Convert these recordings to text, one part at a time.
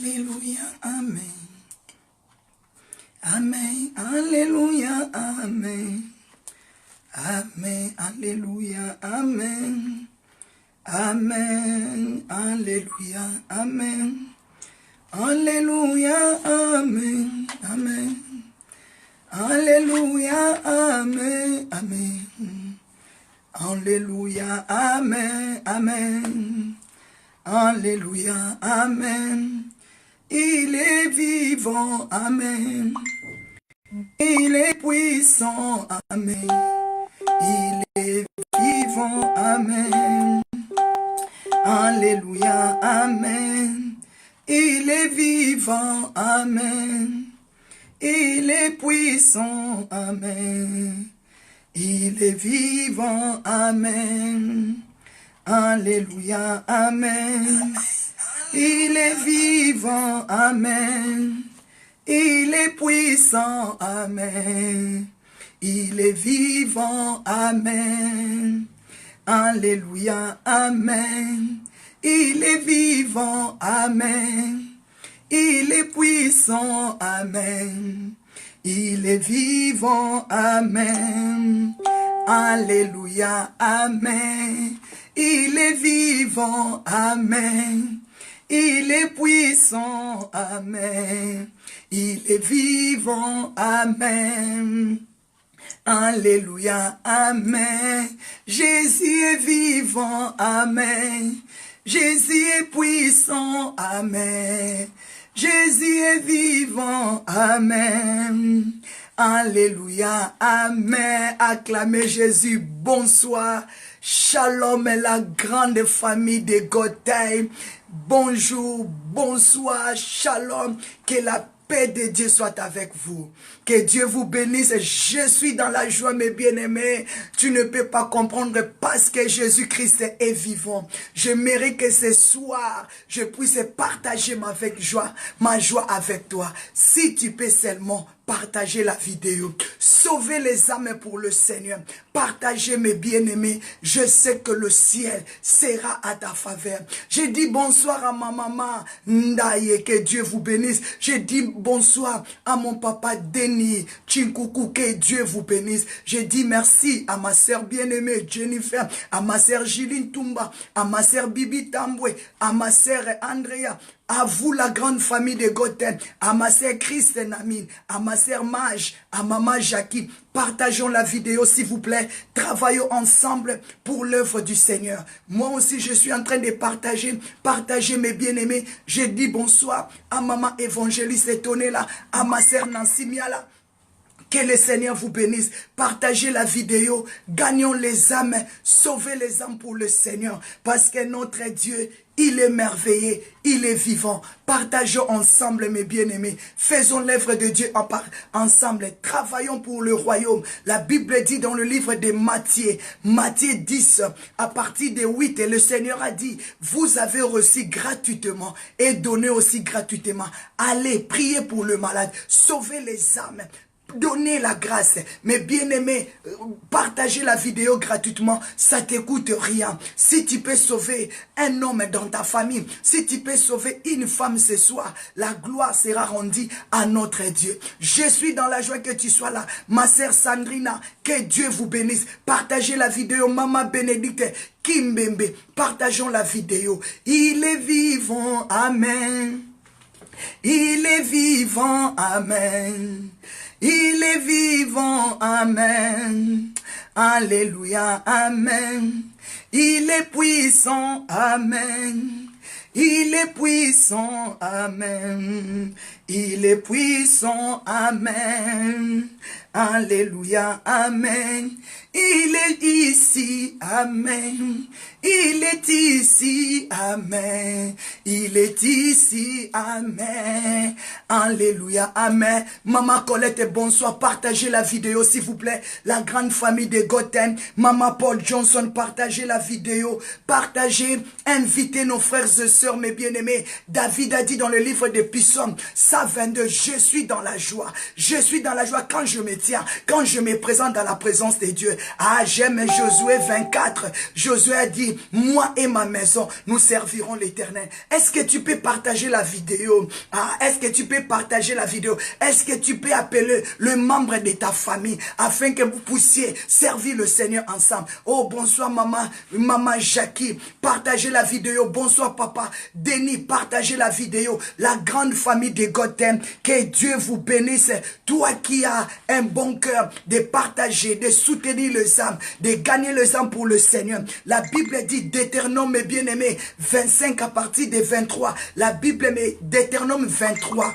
Alléluia, Amen. Amen, Alléluia, Amen. Amen, Alléluia, Amen. Amen, Alléluia, Amen. Alléluia, Amen, Amen. Alléluia, Amen, Amen. Alléluia, Amen, Amen. Alléluia, Amen. Il est vivant, Amen. Il est puissant, Amen. Il est vivant, Amen. Alléluia, Amen. Il est vivant, Amen. Il est puissant, Amen. Il est vivant, Amen. Alléluia, Amen. Il est vivant, Amen. Il est puissant, Amen. Il est vivant, Amen. Alléluia, Amen. Il est vivant, Amen. Il est puissant, Amen. Il est vivant, Amen. Alléluia, Amen. Il est vivant, Amen. Il est puissant, Amen. Il est vivant, Amen. Alléluia, Amen. Jésus est vivant, Amen. Jésus est puissant, Amen. Jésus est vivant, Amen. Alléluia, Amen. Acclamez Jésus, bonsoir. Shalom et la grande famille de Gotham. Bonjour, bonsoir, shalom. Que la paix de Dieu soit avec vous. Que Dieu vous bénisse. Je suis dans la joie, mes bien-aimés. Tu ne peux pas comprendre parce que Jésus-Christ est vivant. Je mérite que ce soir, je puisse partager ma joie avec toi. Si tu peux seulement partager la vidéo, sauver les âmes pour le Seigneur, partagez mes bien-aimés, je sais que le ciel sera à ta faveur. Je dis bonsoir à ma maman Ndaye, que Dieu vous bénisse. Je dis bonsoir à mon papa Denis Chinkoukou, que Dieu vous bénisse. Je dis merci à ma sœur bien-aimée Jennifer, à ma sœur Jiline Toumba, à ma sœur Bibi Tamboué, à ma sœur Andrea, à vous la grande famille de Gotham, à ma sœur Christine Amine, à ma sœur Mage, à maman Jackie. Partageons la vidéo s'il vous plaît. Travaillons ensemble pour l'œuvre du Seigneur. Moi aussi je suis en train de partager mes bien-aimés. Je dis bonsoir à maman évangéliste étonnée là, à ma sœur Nancy Miala. Que le Seigneur vous bénisse. Partagez la vidéo. Gagnons les âmes. Sauvez les âmes pour le Seigneur. Parce que notre Dieu, il est merveilleux. Il est vivant. Partageons ensemble, mes bien-aimés. Faisons l'œuvre de Dieu ensemble. Travaillons pour le royaume. La Bible dit dans le livre de Matthieu, Matthieu 10, à partir de 8, et le Seigneur a dit, vous avez reçu gratuitement et donné aussi gratuitement. Allez, priez pour le malade. Sauvez les âmes. Donnez la grâce. Mais bien-aimés, partagez la vidéo gratuitement. Ça ne coûte rien. Si tu peux sauver un homme dans ta famille, si tu peux sauver une femme ce soir, la gloire sera rendue à notre Dieu. Je suis dans la joie que tu sois là. Ma sœur Sandrina, que Dieu vous bénisse. Partagez la vidéo. Maman Bénédicte, Kimbembe, partageons la vidéo. Il est vivant. Amen. Il est vivant. Amen. Il est vivant, Amen. Alléluia, Amen. Il est puissant, Amen. Il est puissant, Amen. Il est puissant, Amen. Alléluia, Amen. Il est ici, Amen. Il est ici, Amen. Il est ici, Amen. Alléluia, Amen. Maman Colette, bonsoir. Partagez la vidéo, s'il vous plaît. La grande famille de Gotham. Maman Paul Johnson, partagez la vidéo. Partagez, invitez nos frères et sœurs, mes bien-aimés. David a dit dans le livre des Psaumes, 122, je suis dans la joie. Je suis dans la joie quand je me tiens, quand je me présente dans la présence de Dieu. Ah, j'aime Josué 24. Josué a dit, moi et ma maison, nous servirons l'Éternel. Est-ce que tu peux partager la vidéo? Est-ce que tu peux partager la vidéo? Est-ce que tu peux appeler le membre de ta famille afin que vous puissiez servir le Seigneur ensemble? Oh, bonsoir maman Jackie, partagez la vidéo. Bonsoir papa Denis, partagez la vidéo. La grande famille de Gotham, que Dieu vous bénisse. Toi qui as un bon cœur de partager, de soutenir les âmes, de gagner les âmes pour le Seigneur. La Bible dit Deutéronome, mes bien-aimés, 25 à partir de 23. La Bible met Deutéronome 23.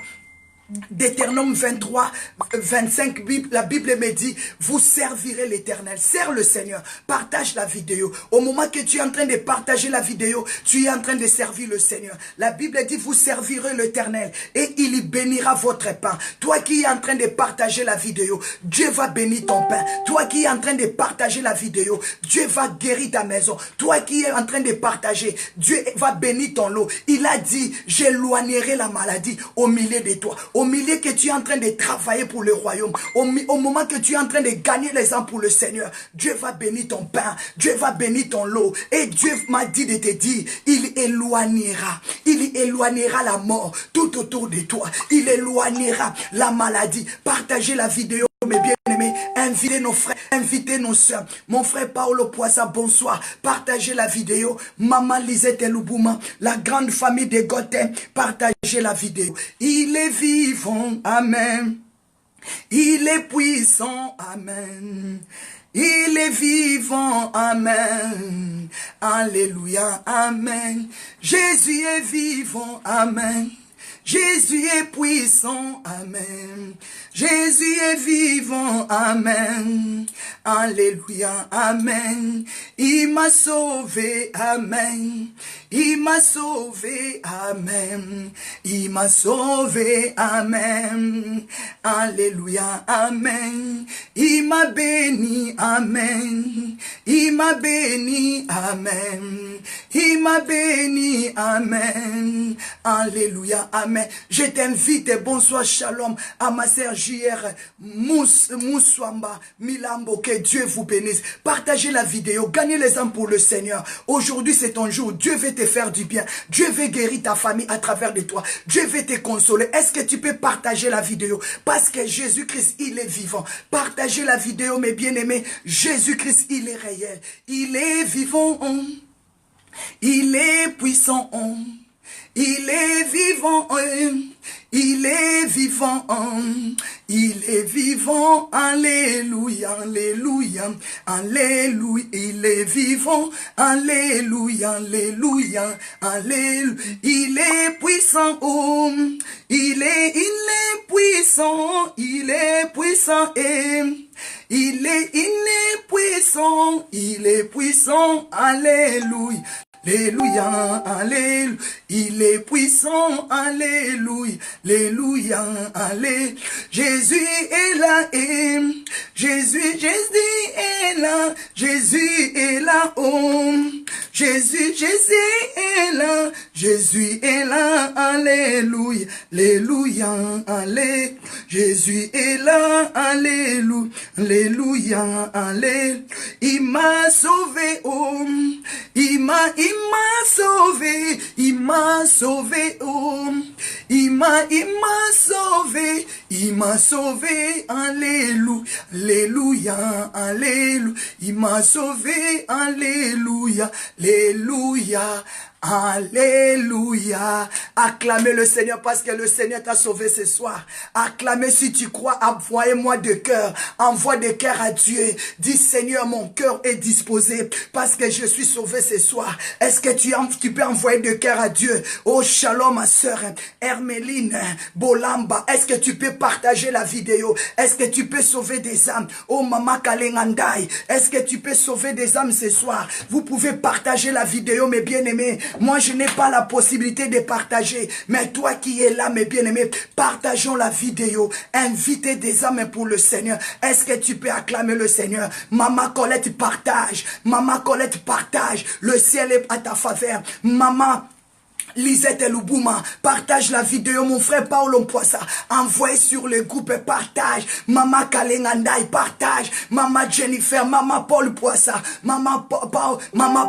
Deutéronome 23, 25, la Bible me dit, vous servirez l'Éternel. Sers le Seigneur. Partage la vidéo. Au moment que tu es en train de partager la vidéo, tu es en train de servir le Seigneur. La Bible dit, vous servirez l'Éternel et il y bénira votre pain. Toi qui es en train de partager la vidéo, Dieu va bénir ton pain. Toi qui es en train de partager la vidéo, Dieu va guérir ta maison. Toi qui es en train de partager, Dieu va bénir ton lot. Il a dit, j'éloignerai la maladie au milieu de toi. Au milieu que tu es en train de travailler pour le royaume, au moment que tu es en train de gagner les âmes pour le Seigneur, Dieu va bénir ton pain, Dieu va bénir ton lot. Et Dieu m'a dit de te dire, il éloignera la mort tout autour de toi. Il éloignera la maladie. Partagez la vidéo, mes bien-aimés. Invitez nos frères, invitez nos soeurs. Mon frère Paolo Poissa, bonsoir. Partagez la vidéo. Maman Lisette Loubouma, la grande famille de Gotham, partagez la vidéo. Il est vivant, amen. Il est puissant, amen. Il est vivant, amen. Alléluia, amen. Jésus est vivant, amen. Jésus est puissant, amen. Jésus est vivant, amen. Alléluia, amen. Il m'a sauvé, amen. Il m'a sauvé, amen. Il m'a sauvé, amen. Alléluia, amen. Il m'a béni, amen. Il m'a béni, amen. Il m'a béni, amen. Alléluia, amen. Je t'invite, bonsoir, shalom, à ma sœur JR Mousswamba Milambo, que Dieu vous bénisse. Partagez la vidéo, gagnez les âmes pour le Seigneur. Aujourd'hui, c'est ton jour. Dieu veut te faire du bien. Dieu veut guérir ta famille à travers de toi. Dieu veut te consoler. Est-ce que tu peux partager la vidéo? Parce que Jésus-Christ, il est vivant. Partagez la vidéo, mes bien-aimés. Jésus-Christ, il est réel. Il est vivant. Il est puissant. Il est vivant. Il est vivant. Il est vivant. Alléluia. Alléluia. Alléluia. Il est vivant. Alléluia. Alléluia. Alléluia. Il est puissant. Il est puissant. Il est puissant. Il est puissant. Il est puissant. Alléluia. Alléluia, alléluia, il est puissant, alléluia, alléluia, alléluia. Jésus est là, et Jésus est là, Jésus est là, oh, Jésus est là, Jésus est là, alléluia, alléluia, alléluia. Jésus est là, alléluia, alléluia, alléluia. Il m'a sauvé, oh, il m'a sauvé, il m'a sauvé, oh, il m'a sauvé, il m'a sauvé, alléluia, alléluia, alléluia, il m'a sauvé, alléluia, alléluia. Alléluia. Acclamez le Seigneur parce que le Seigneur t'a sauvé ce soir. Acclamez si tu crois. Envoyez-moi de cœur. Envoie de cœur à Dieu. Dis Seigneur, mon cœur est disposé parce que je suis sauvé ce soir. Est-ce que tu peux envoyer de cœur à Dieu? Oh shalom ma soeur Herméline Bolamba. Est-ce que tu peux partager la vidéo? Est-ce que tu peux sauver des âmes? Oh Mama Kalengandai. Est-ce que tu peux sauver des âmes ce soir? Vous pouvez partager la vidéo, mes bien-aimés. Moi, je n'ai pas la possibilité de partager. Mais toi qui es là, mes bien-aimés, partageons la vidéo. Invitez des âmes pour le Seigneur. Est-ce que tu peux acclamer le Seigneur? Maman Colette, partage. Maman Colette, partage. Le ciel est à ta faveur. Maman Lisette Loubouma, partage la vidéo, mon frère Paul Poissa, envoyez sur le groupe, partage, Maman Kalengandai, partage, Maman Jennifer, Maman Paul Poissa, Maman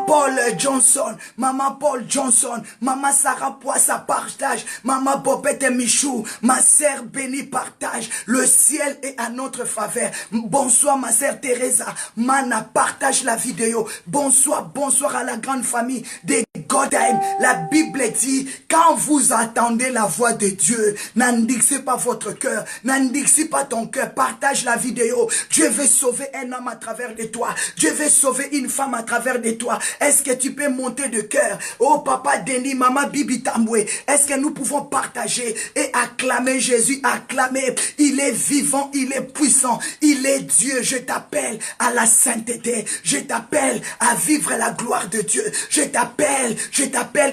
Paul Johnson, Maman Paul Johnson, Maman Sarah Poissa, partage, Maman Bobette Michou, ma sœur bénie, partage, le ciel est à notre faveur. Bonsoir ma sœur Teresa, Mana, partage la vidéo, bonsoir à la grande famille des Godheim. La Bible dit, quand vous attendez la voix de Dieu, n'endixez pas votre cœur, n'endixez pas ton cœur, partage la vidéo. Dieu veut sauver un homme à travers de toi, Dieu veut sauver une femme à travers de toi. Est-ce que tu peux monter de cœur? Oh papa Denis, maman Bibi Tamboué, est-ce que nous pouvons partager et acclamer Jésus, acclamer? Il est vivant, il est puissant, il est Dieu. Je t'appelle à la sainteté, je t'appelle à vivre la gloire de Dieu, je t'appelle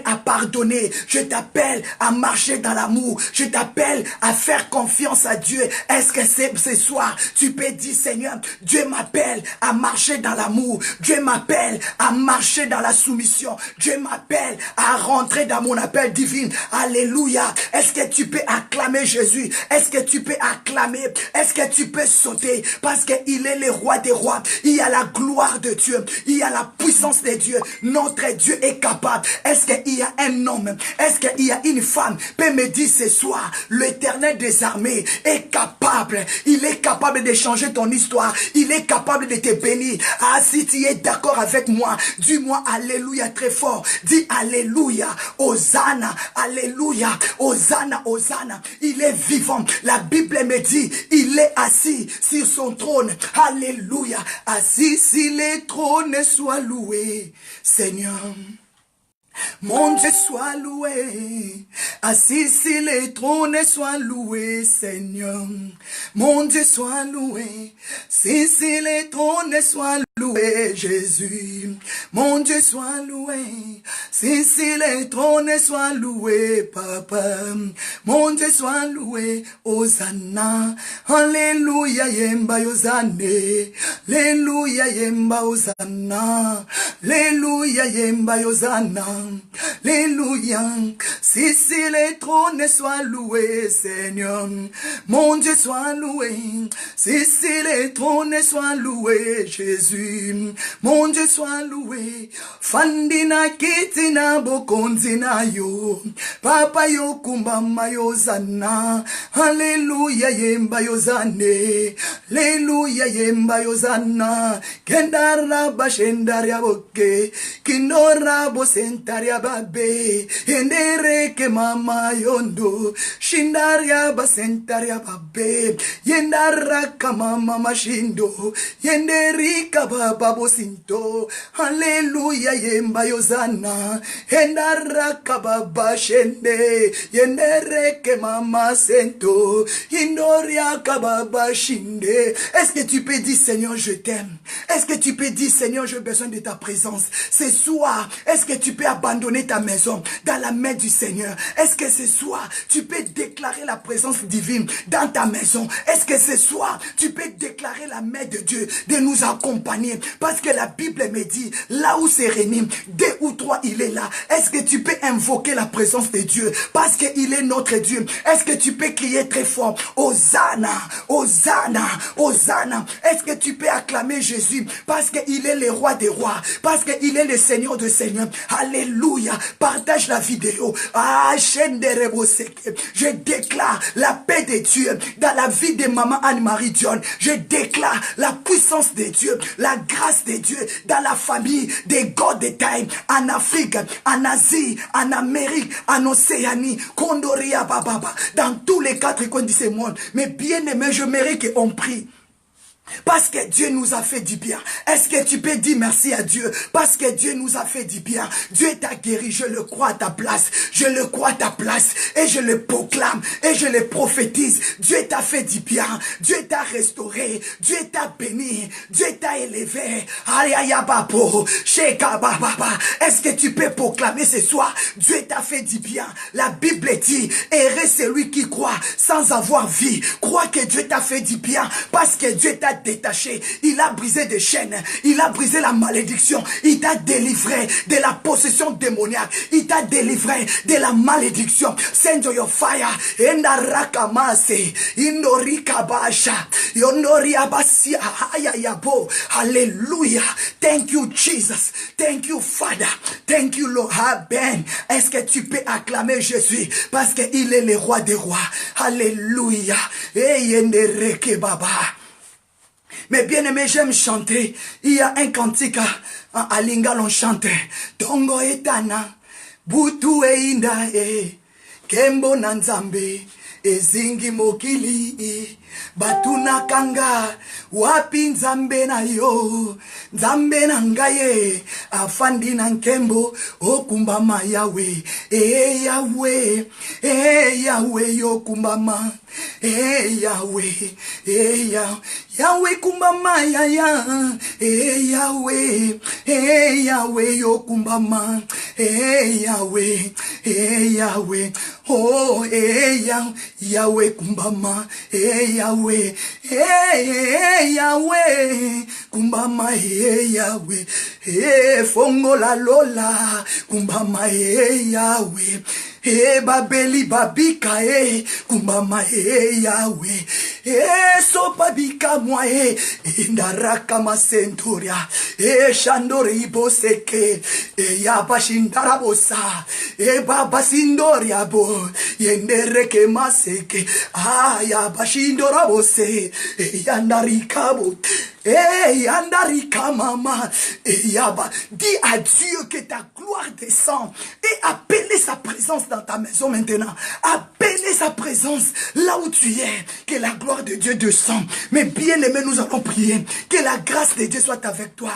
à pardonner, je t'appelle à marcher dans l'amour, je t'appelle à faire confiance à Dieu. Est-ce que ce soir, tu peux dire, Seigneur, Dieu m'appelle à marcher dans l'amour, Dieu m'appelle à marcher dans la soumission, Dieu m'appelle à rentrer dans mon appel divin. Alléluia. Est-ce que tu peux acclamer Jésus? Est-ce que tu peux acclamer? Est-ce que tu peux sauter? Parce qu'il est le roi des rois. Il y a la gloire de Dieu, il y a la puissance de Dieu. Notre Dieu est capable. Est-ce qu'il y a un homme, est-ce qu'il y a une femme peut me dire ce soir, l'Éternel des armées est capable, il est capable de changer ton histoire, il est capable de te bénir. Ah, si tu es d'accord avec moi, dis-moi alléluia très fort, dis alléluia, Hosanna, alléluia, Hosanna, Hosanna. Il est vivant, la Bible me dit, il est assis sur son trône, alléluia, assis sur le trône, soit loué, Seigneur. Mon Dieu soit loué, assis sur le trône, soit loué, Seigneur. Mon Dieu soit loué, assis sur le trône, soit loué, Jésus. Mon Dieu soit loué, assis sur le trône, soit loué, Papa. Mon Dieu soit loué, Hosanna. Alléluia, yemba Hosanna. Alléluia, yemba Hosanna. Alléluia, yemba Hosanna. Alléluia. Si le trône soit loué, Seigneur. Mon Dieu soit loué. Si le trône soit loué, Jésus. Mon Dieu soit loué. Fandina kitina bokondina yo. Papa yo kumbama yo zana. Alléluia yemba yo zane. Alléluia yemba yo zana. Kendara bashendaria boke. Kinora bosentaria babe. Yendere ke mama yondo. Shindaria basentaria babe. Yendara kamama mashindo. Yenderika baba bosinto. Alléluia yemba yozana. Yendara kababa shende. Yendere ke mama sento. Indoria kababa shinde. Est-ce que tu peux dire Seigneur je t'aime? Est-ce que tu peux dire Seigneur j'ai besoin de ta présence? Ce soir, est-ce que tu peux abandonner ta maison dans la main du Seigneur? Est-ce que ce soir, tu peux déclarer la présence divine dans ta maison? Est-ce que ce soir, tu peux déclarer la main de Dieu de nous accompagner? Parce que la Bible me dit, là où c'est réuni, 2 ou 3, il est là. Est-ce que tu peux invoquer la présence de Dieu? Parce qu'il est notre Dieu. Est-ce que tu peux crier très fort, Hosanna, Hosanna, Hosanna? Est-ce que tu peux acclamer Jésus? Parce qu'il est le roi des rois. Parce qu'il est le Seigneur de Seigneurs. Alléluia. Partage la vidéo. Ah, chaîne de Reboseke. Je déclare la paix de Dieu dans la vie de maman Anne-Marie Dion. Je déclare la puissance de Dieu, la grâce de Dieu dans la famille des God de Time, en Afrique, en Asie, en Amérique, en Océanie, Kondoria Bababa, dans tous les 4 coins de ce monde. Mais bien aimé, je mérite qu'on prie. Parce que Dieu nous a fait du bien. Est-ce que tu peux dire merci à Dieu? Parce que Dieu nous a fait du bien. Dieu t'a guéri, je le crois à ta place. Je le crois à ta place. Et je le proclame. Et je le prophétise. Dieu t'a fait du bien. Dieu t'a restauré. Dieu t'a béni. Dieu t'a élevé. Est-ce que tu peux proclamer ce soir? Dieu t'a fait du bien. La Bible dit, heureux celui qui croit sans avoir vie. Crois que Dieu t'a fait du bien. Parce que Dieu t'a détaché, il a brisé des chaînes, il a brisé la malédiction, il t'a délivré de la possession démoniaque, il t'a délivré de la malédiction. Send your fire. Endarakamase, Indorikabasha, Yondoriabasia, Hayayabo. Hallelujah. Thank you, Jesus. Thank you, Father. Thank you, Lord. Amen. Est-ce que tu peux acclamer Jésus parce qu'il est le roi des rois? Alléluia. Baba. Mais bien aimé, j'aime chanter. Il y a un cantique à Lingala, on chante. Tongo etana, butu einda kembo nanzambe, ezingi mokili, batuna kanga, wapi nzambe na yo, nzambe na ngaye, afandi na nkembo, okumbama Yahweh, Yahweh, Yahweh yo kumbama, Yahweh, Yahweh kumbama ya, Yahweh, Yahweh yo kumbama, Yahweh, Yahweh, oh, Yahweh kumbama, Yahweh, Yahweh, kumbama, Yahweh, fongo la lola, kumbama, Yahweh, babeli babika, kumbama, Yahweh, so babika mwa, indaraka masenturia, shandore iboseke, yabashindara bosa, baba sindoria bo, yendereke maseke, yabashindora bose, yandarikabo. Yandarika mama, yaba, dis à Dieu que ta gloire descend et appelez sa présence dans ta maison maintenant. Appelez sa présence là où tu es, que la gloire de Dieu descend. Mais bien aimé, nous allons prier que la grâce de Dieu soit avec toi.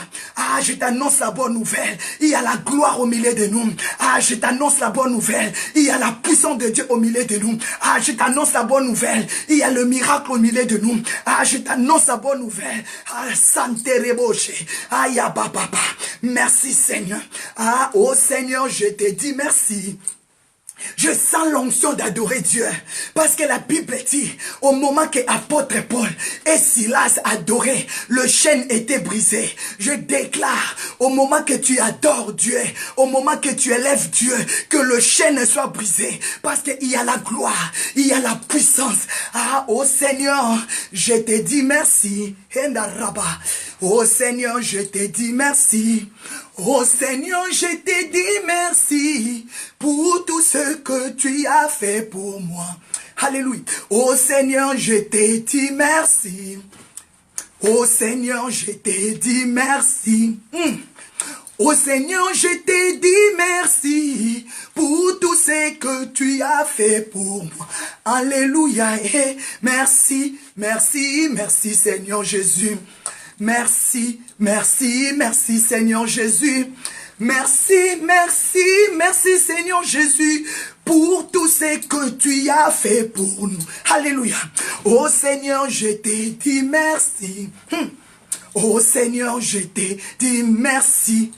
Je t'annonce la bonne nouvelle. Il y a la gloire au milieu de nous. Je t'annonce la bonne nouvelle. Il y a la puissance de Dieu au milieu de nous. Je t'annonce la bonne nouvelle. Il y a le miracle au milieu de nous. Je t'annonce la bonne nouvelle. Merci Seigneur. Oh Seigneur, je te dis merci. Je sens l'onction d'adorer Dieu. Parce que la Bible dit, au moment que apôtre Paul et Silas adoraient, le chêne était brisé. Je déclare, au moment que tu adores Dieu, au moment que tu élèves Dieu, que le chêne soit brisé. Parce qu'il y a la gloire, il y a la puissance. Oh Seigneur, je te dis merci. Oh Seigneur, je te dis merci. Oh Seigneur, je te dis merci pour tout ce que tu as fait pour moi. Alléluia. Oh Seigneur, je te dis merci. Oh Seigneur, je te dis merci. Oh Seigneur, je te dis merci pour tout ce que tu as fait pour moi. Alléluia. Et merci, merci, merci Seigneur Jésus. Merci, merci, merci Seigneur Jésus. Merci, merci, merci Seigneur Jésus pour tout ce que tu as fait pour nous. Alléluia. Oh Seigneur, je te dis merci. Oh Seigneur, je te dis merci.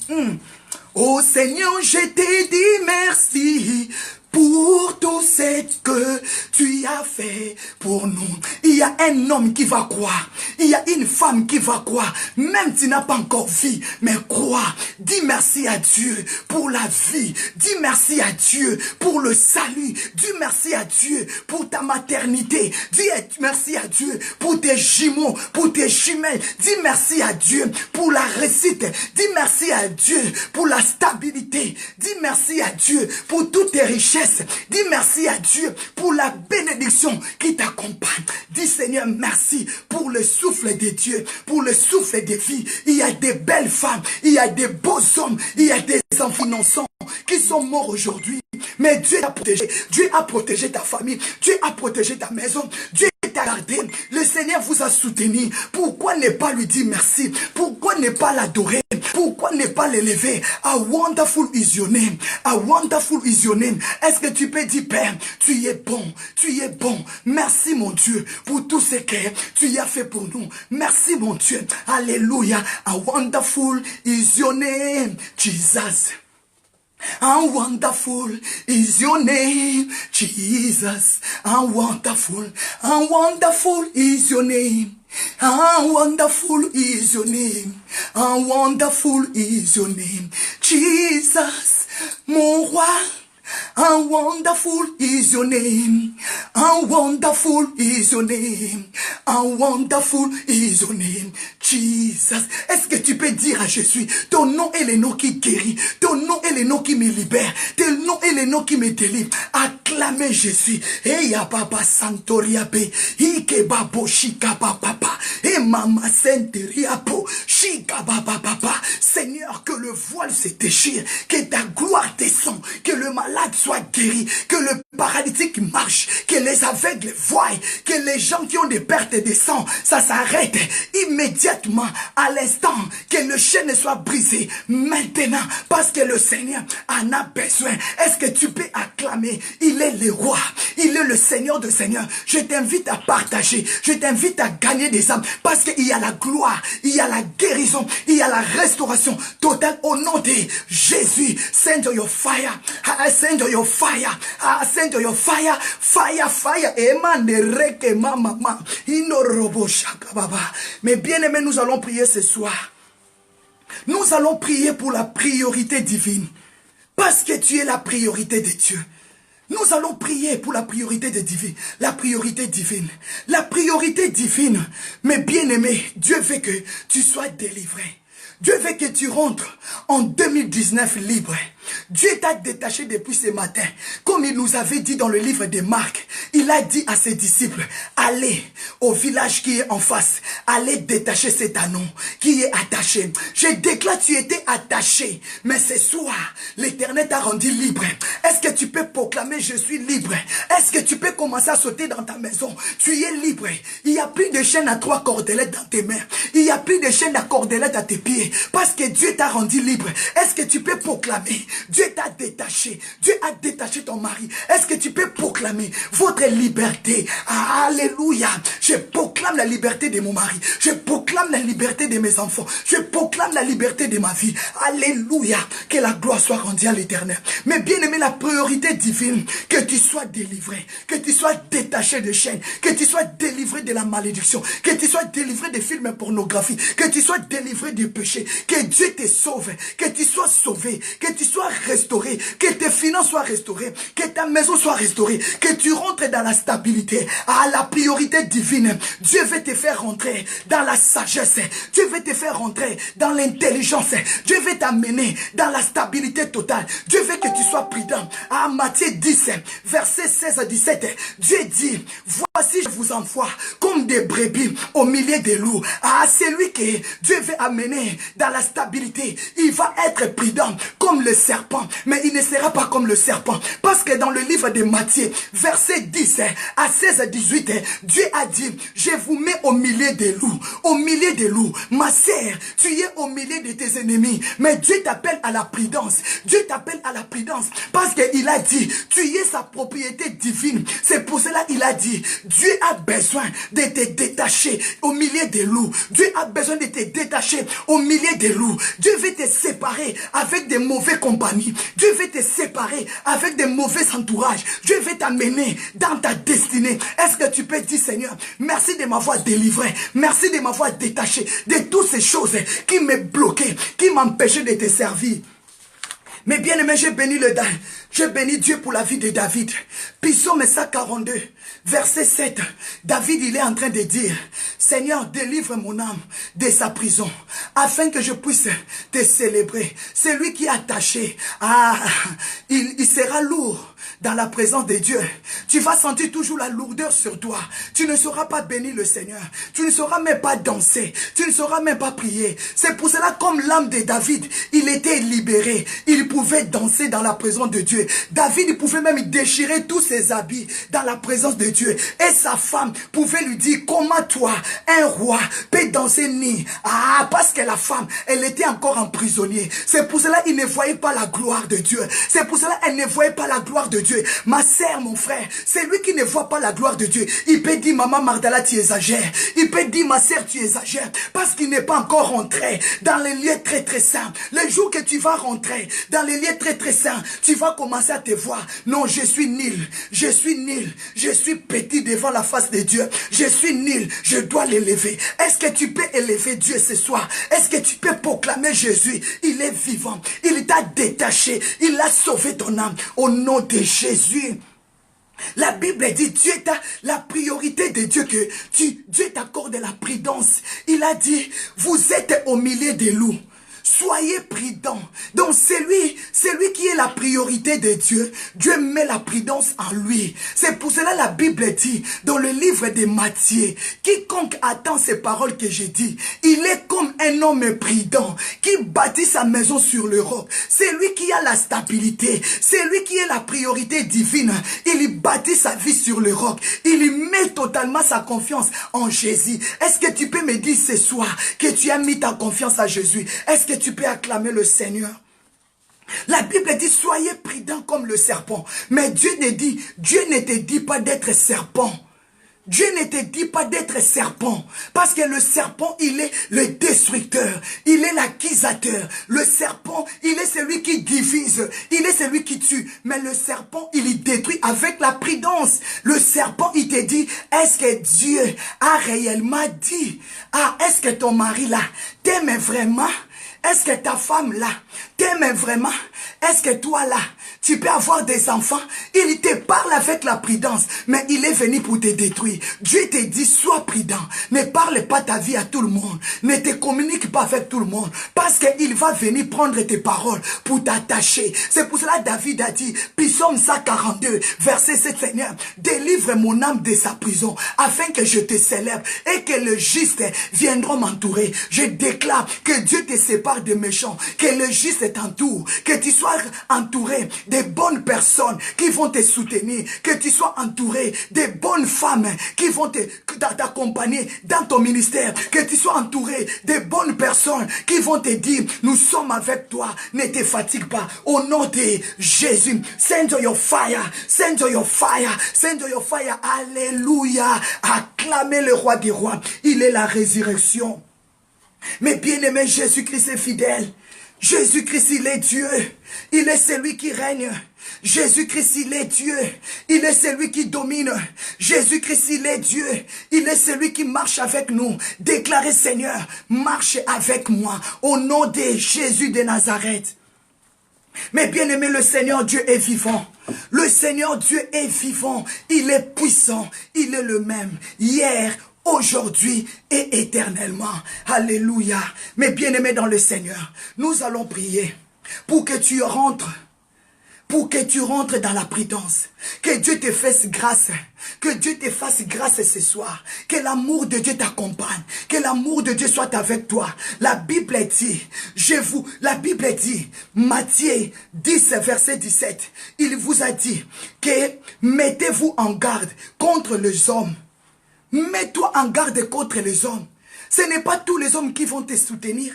Oh Seigneur, je te dis merci pour tout ce que tu as fait pour nous. Il y a un homme qui va croire. Il y a une femme qui va croire. Même si tu n'as pas encore vu, mais crois. Dis merci à Dieu pour la vie. Dis merci à Dieu pour le salut. Dis merci à Dieu pour ta maternité. Dis merci à Dieu pour tes jumeaux, pour tes jumelles. Dis merci à Dieu pour la réussite. Dis merci à Dieu pour la stabilité. Dis merci à Dieu pour toutes tes richesses. Dis merci à Dieu pour la bénédiction qui t'accompagne. Dis Seigneur merci pour le souffle de Dieu, pour le souffle de vie. Il y a des belles femmes, il y a des beaux hommes, il y a des enfants innocents qui sont morts aujourd'hui. Mais Dieu t'a protégé. Dieu a protégé ta famille. Dieu a protégé ta maison. Dieu t'a gardé. Le Seigneur vous a soutenu. Pourquoi ne pas lui dire merci? Pourquoi ne pas l'adorer? Pourquoi ne pas l'élever? How wonderful is your name? How wonderful is your name? Est-ce que tu peux dire, Père, tu es bon, tu es bon. Merci mon Dieu pour tout ce que tu as fait pour nous. Merci mon Dieu. Alléluia. How wonderful is your name, Jesus. How wonderful is your name, Jesus. How wonderful is your name. How wonderful is your name. How wonderful is your name. Jesus, mon roi. How wonderful is your name. How wonderful is your name. How wonderful is your name. Jesus. Est-ce que tu peux dire à Jésus, ton nom est le nom qui guérit, ton nom est le nom qui me libère, ton nom est le nom qui me délivre. Acclamez Jésus. Et ya papa santoriabe, ike babo shika papa, et mama senteriapo, shika papa. Seigneur, que le voile se déchire, que ta gloire descend, que le malade soit guéri, que le paralytique marche, que les aveugles voient, que les gens qui ont des pertes de sang, ça s'arrête immédiatement, à l'instant, que le chêne soit brisé maintenant, parce que le Seigneur en a besoin. Est-ce que tu peux acclamer? Il est le roi, il est le Seigneur de Seigneurs. Je t'invite à partager, je t'invite à gagner des âmes, parce qu'il y a la gloire, il y a la guérison, il y a la restauration totale au nom de Jésus. Send your fire, send your fire, send your fire, fire, mais bien aimé, nous allons prier ce soir. Nous allons prier pour la priorité divine, parce que tu es la priorité de Dieu. Nous allons prier pour la priorité divine, la priorité divine, la priorité divine. Mais bien aimé, Dieu veut que tu sois délivré. Dieu veut que tu rentres en 2019 libre. Dieu t'a détaché depuis ce matin. Comme il nous avait dit dans le livre de Marc, il a dit à ses disciples, allez au village qui est en face, allez détacher cet anneau qui est attaché. Je déclare, tu étais attaché, mais ce soir, l'Éternel t'a rendu libre. Est-ce que tu peux proclamer, je suis libre? Est-ce que tu peux commencer à sauter dans ta maison? Tu es libre. Il n'y a plus de chaînes à 3 cordelettes dans tes mains. Il n'y a plus de chaînes à cordelettes à tes pieds, parce que Dieu t'a rendu libre. Est-ce que tu peux proclamer? Dieu t'a détaché. Dieu a détaché ton mari. Est-ce que tu peux proclamer votre liberté? Alléluia. Je proclame la liberté de mon mari. Je proclame la liberté de mes enfants. Je proclame la liberté de ma vie. Alléluia. Que la gloire soit rendue à l'Éternel. Mais bien aimé, la priorité divine, que tu sois délivré, que tu sois détaché de chaînes, que tu sois délivré de la malédiction, que tu sois délivré des films pornographiques, que tu sois délivré du péché, que Dieu te sauve, que tu sois sauvé, que tu sois restauré, que tes finances soient restaurées, que ta maison soit restaurée, que tu rentres dans la stabilité, à la priorité divine. Dieu veut te faire rentrer dans la sagesse, Dieu veut te faire rentrer dans l'intelligence, Dieu veut t'amener dans la stabilité totale, Dieu veut que tu sois prudent. À Matthieu 10, verset 16 à 17, Dieu dit, voici je vous envoie comme des brebis au milieu des loups. Celui que Dieu veut amener dans la stabilité, il va être prudent comme le serpent, mais il ne sera pas comme le serpent, parce que dans le livre de Matthieu, verset 10 à 16 à 18, Dieu a dit, je vous mets au milieu des loups, au milieu des loups. Ma sœur, tu es au milieu de tes ennemis, mais Dieu t'appelle à la prudence. Dieu t'appelle à la prudence, parce qu'il a dit, tu es sa propriété divine. C'est pour cela qu'il a dit, Dieu a besoin de te détacher au milieu des loups. Dieu a besoin de te détacher au milieu des loups. Dieu veut te séparer avec des mauvais compagnies. Dieu veut te séparer avec des mauvais entourages. Dieu veut t'amener dans ta destinée. Est-ce que tu peux dire, Seigneur, merci de m'avoir délivré, merci de m'avoir détaché de toutes ces choses qui me bloquaient, qui m'empêchaient de te servir. Mais bien aimé, je bénis Dieu pour la vie de David. Psaume 142, verset 7. David, il est en train de dire, Seigneur, délivre mon âme de sa prison, afin que je puisse te célébrer. C'est lui qui est attaché. Il sera lourd dans la présence de Dieu. Tu vas sentir toujours la lourdeur sur toi. Tu ne sauras pas bénir le Seigneur. Tu ne sauras même pas danser. Tu ne sauras même pas prier. C'est pour cela, comme l'âme de David, il était libéré. Il pouvait danser dans la présence de Dieu. David, il pouvait même déchirer tous ses habits dans la présence de Dieu. Et sa femme pouvait lui dire, comment toi, un roi, peut danser ni? Parce que la femme, elle était encore emprisonnée. C'est pour cela qu'il ne voyait pas la gloire de Dieu. C'est pour cela qu'elle ne voyait pas la gloire de Dieu. Dieu. Ma sœur, mon frère, c'est lui qui ne voit pas la gloire de Dieu. Il peut dire, maman Mardala, tu exagères. Il peut dire, ma sœur, tu exagères. Parce qu'il n'est pas encore rentré dans les lieux très très saints. Le jour que tu vas rentrer dans les lieux très très saints, tu vas commencer à te voir. Non, je suis nul. Je suis nul. Je suis petit devant la face de Dieu. Je suis nul. Je dois l'élever. Est-ce que tu peux élever Dieu ce soir? Est-ce que tu peux proclamer Jésus? Il est vivant. Il t'a détaché. Il a sauvé ton âme. Au nom de Jésus. La Bible dit, Dieu t'a la priorité de Dieu, que Dieu t'accorde la prudence. Il a dit, vous êtes au milieu des loups. Soyez prudents. Donc c'est lui qui est la priorité de Dieu. Dieu met la prudence en lui. C'est pour cela la Bible dit dans le livre de Matthieu, quiconque attend ces paroles que j'ai dit, il est comme un homme prudent qui bâtit sa maison sur le roc. C'est lui qui a la stabilité. C'est lui qui est la priorité divine. Il bâtit sa vie sur le roc. Il met totalement sa confiance en Jésus. Est-ce que tu peux me dire ce soir que tu as mis ta confiance à Jésus? Est-ce que tu peux acclamer le Seigneur? La Bible dit, soyez prudents comme le serpent. Mais Dieu ne te dit pas d'être serpent. Dieu ne te dit pas d'être serpent. Parce que le serpent, il est le destructeur. Il est l'accusateur. Le serpent, il est celui qui divise. Il est celui qui tue. Mais le serpent, il y détruit avec la prudence. Le serpent, il te dit, est-ce que Dieu a réellement dit? Ah, est-ce que ton mari là t'aime vraiment? Est-ce que ta femme là t'aime vraiment? Est-ce que toi là, tu peux avoir des enfants? Il te parle avec la prudence, mais il est venu pour te détruire. Dieu te dit, sois prudent. Ne parle pas ta vie à tout le monde. Ne te communique pas avec tout le monde. Parce qu'il va venir prendre tes paroles pour t'attacher. C'est pour cela que David a dit, Psaume 142, verset 7, Seigneur, délivre mon âme de sa prison, afin que je te célèbre et que le juste viendra m'entourer. Je déclare que Dieu te sépare des méchants, que le juste t'entoure, que tu sois entouré des bonnes personnes qui vont te soutenir, que tu sois entouré des bonnes femmes qui vont t'accompagner dans ton ministère, que tu sois entouré des bonnes personnes qui vont te dire, nous sommes avec toi, ne te fatigue pas, au nom de Jésus. Send your fire, send your fire, send your fire, alléluia, acclamez le roi des rois, il est la résurrection. Mais bien-aimé, Jésus-Christ est fidèle. Jésus-Christ, il est Dieu. Il est celui qui règne. Jésus-Christ, il est Dieu. Il est celui qui domine. Jésus-Christ, il est Dieu. Il est celui qui marche avec nous. Déclarez, Seigneur, marche avec moi. Au nom de Jésus de Nazareth. Mais bien aimé, le Seigneur Dieu est vivant. Le Seigneur Dieu est vivant. Il est puissant. Il est le même. Hier, aujourd'hui et éternellement. Alléluia. Mais bien-aimés dans le Seigneur, nous allons prier pour que tu rentres dans la prudence. Que Dieu te fasse grâce. Que Dieu te fasse grâce ce soir. Que l'amour de Dieu t'accompagne. Que l'amour de Dieu soit avec toi. La Bible dit, Matthieu 10, verset 17, il vous a dit que mettez-vous en garde contre les hommes. Mets-toi en garde contre les hommes. Ce n'est pas tous les hommes qui vont te soutenir.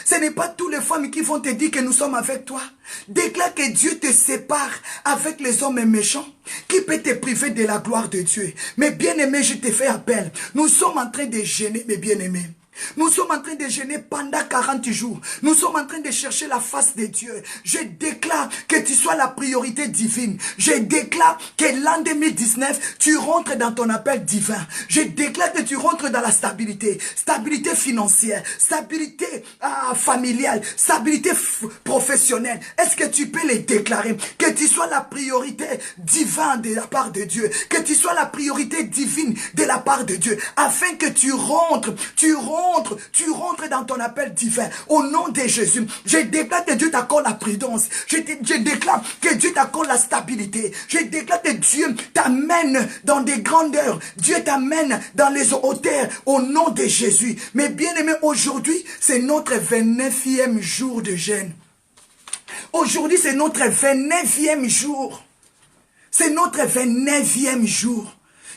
Ce n'est pas toutes les femmes qui vont te dire que nous sommes avec toi. Déclare que Dieu te sépare avec les hommes méchants. Qui peut te priver de la gloire de Dieu? Mais bien-aimé, je te fais appel. Nous sommes en train de gêner, mes bien-aimés. Nous sommes en train de jeûner pendant 40 jours. Nous sommes en train de chercher la face de Dieu. Je déclare que tu sois la priorité divine. Je déclare que l'an 2019, tu rentres dans ton appel divin. Je déclare que tu rentres dans la stabilité. Stabilité financière, stabilité familiale, stabilité professionnelle. Est-ce que tu peux les déclarer? Que tu sois la priorité divine de la part de Dieu. Que tu sois la priorité divine de la part de Dieu. Afin que tu rentres dans ton appel divin. Au nom de Jésus, je déclare que Dieu t'accorde la prudence. Je déclare que Dieu t'accorde la stabilité. Je déclare que Dieu t'amène dans des grandeurs. Dieu t'amène dans les hauteurs. Au nom de Jésus. Mais bien aimé, aujourd'hui, c'est notre 29e jour de jeûne. Aujourd'hui, c'est notre 29e jour. C'est notre 29e jour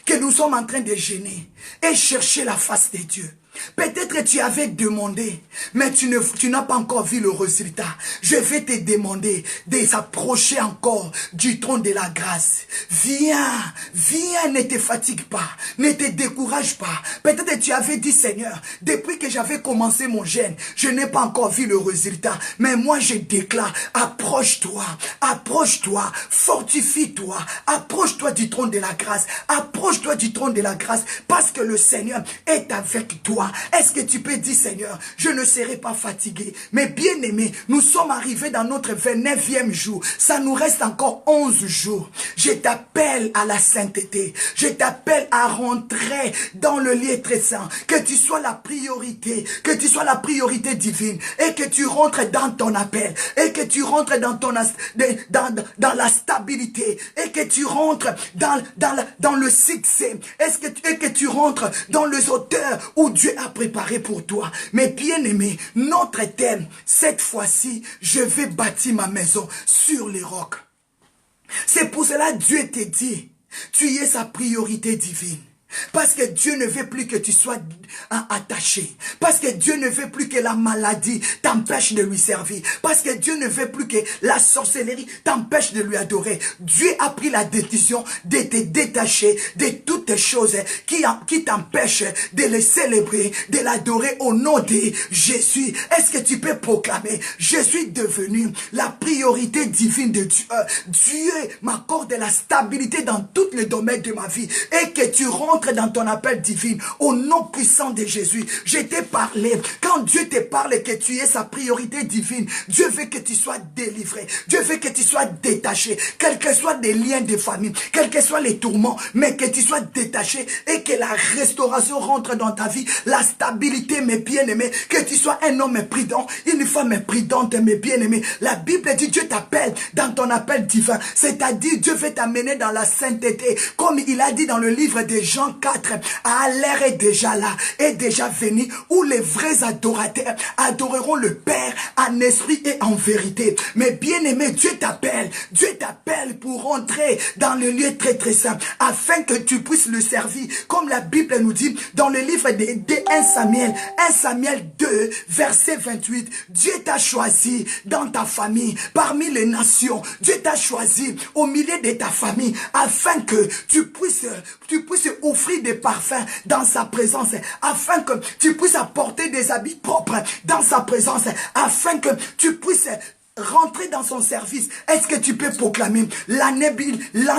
que nous sommes en train de jeûner et chercher la face de Dieu. Peut-être tu avais demandé, mais tu n'as pas encore vu le résultat. Je vais te demander de s'approcher encore du trône de la grâce. Viens, viens, ne te fatigue pas, ne te décourage pas. Peut-être tu avais dit, Seigneur, depuis que j'avais commencé mon jeûne, je n'ai pas encore vu le résultat. Mais moi je déclare, approche-toi, approche-toi, fortifie-toi, approche-toi du trône de la grâce, approche-toi du trône de la grâce, parce que le Seigneur est avec toi. Est-ce que tu peux dire, Seigneur, je ne serai pas fatigué? Mais bien aimé, nous sommes arrivés dans notre 29e jour. Ça nous reste encore 11 jours. Je t'appelle à la sainteté. Je t'appelle à rentrer dans le lieu très saint. Que tu sois la priorité. Que tu sois la priorité divine. Et que tu rentres dans ton appel. Et que tu rentres dans ton dans la stabilité. Et que tu rentres dans le succès. Et que tu rentres dans les hauteurs où Dieu a préparé pour toi. Mais bien aimé, notre thème, cette fois-ci, je vais bâtir ma maison sur les rocs. C'est pour cela que Dieu te dit, tu es sa priorité divine. Parce que Dieu ne veut plus que tu sois attaché. Parce que Dieu ne veut plus que la maladie t'empêche de lui servir. Parce que Dieu ne veut plus que la sorcellerie t'empêche de lui adorer. Dieu a pris la décision de te détacher de toutes choses qui t'empêchent de le célébrer, de l'adorer au nom de Jésus. Est-ce que tu peux proclamer, je suis devenu la priorité divine de Dieu. Dieu m'accorde la stabilité dans tous les domaines de ma vie. Et que tu rentres dans ton appel divin au nom puissant de Jésus. Je t'ai parlé. Quand Dieu te parle et que tu es sa priorité divine, Dieu veut que tu sois délivré. Dieu veut que tu sois détaché. Quels que soient les liens de famille, quels que soient les tourments, mais que tu sois détaché et que la restauration rentre dans ta vie. La stabilité, mes bien-aimés. Que tu sois un homme prudent, une femme prudente, mes bien-aimés. La Bible dit Dieu t'appelle dans ton appel divin. C'est-à-dire Dieu veut t'amener dans la sainteté. Comme il a dit dans le livre de Jean 4, l'heure est déjà là, est déjà venu, où les vrais adorateurs adoreront le Père en esprit et en vérité. Mais bien aimé, Dieu t'appelle pour rentrer dans le lieu très très saint, afin que tu puisses le servir, comme la Bible nous dit dans le livre de 1 Samuel 2, verset 28, Dieu t'a choisi dans ta famille, parmi les nations, Dieu t'a choisi au milieu de ta famille, afin que tu puisses offrir des parfums dans sa présence, afin que tu puisses apporter des habits propres dans sa présence, afin que tu puisses rentrer dans son service. Est-ce que tu peux proclamer l'an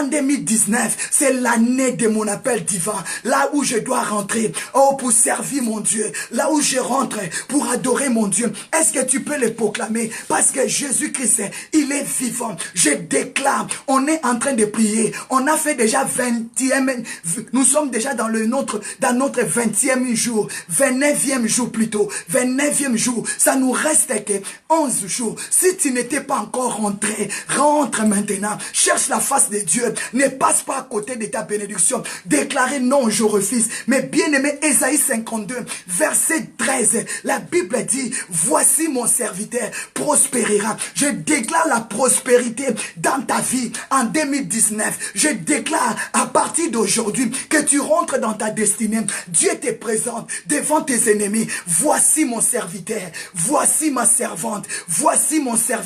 2019, c'est l'année de mon appel divin, là où je dois rentrer, pour servir mon Dieu, là où je rentre pour adorer mon Dieu. Est-ce que tu peux le proclamer? Parce que Jésus-Christ, il est vivant. Je déclare, on est en train de prier, on a fait déjà 20e, nous sommes déjà dans notre 20e jour, 29e jour plutôt, 29e jour, ça nous reste que 11 jours. Si tu n'étais pas encore rentré, rentre maintenant. Cherche la face de Dieu. Ne passe pas à côté de ta bénédiction. Déclarez non, je refuse. Mais bien aimé, Ésaïe 52, verset 13, la Bible dit, voici mon serviteur prospérera. Je déclare la prospérité dans ta vie en 2019. Je déclare à partir d'aujourd'hui que tu rentres dans ta destinée. Dieu te présente devant tes ennemis. Voici mon serviteur. Voici ma servante. Voici mon serviteur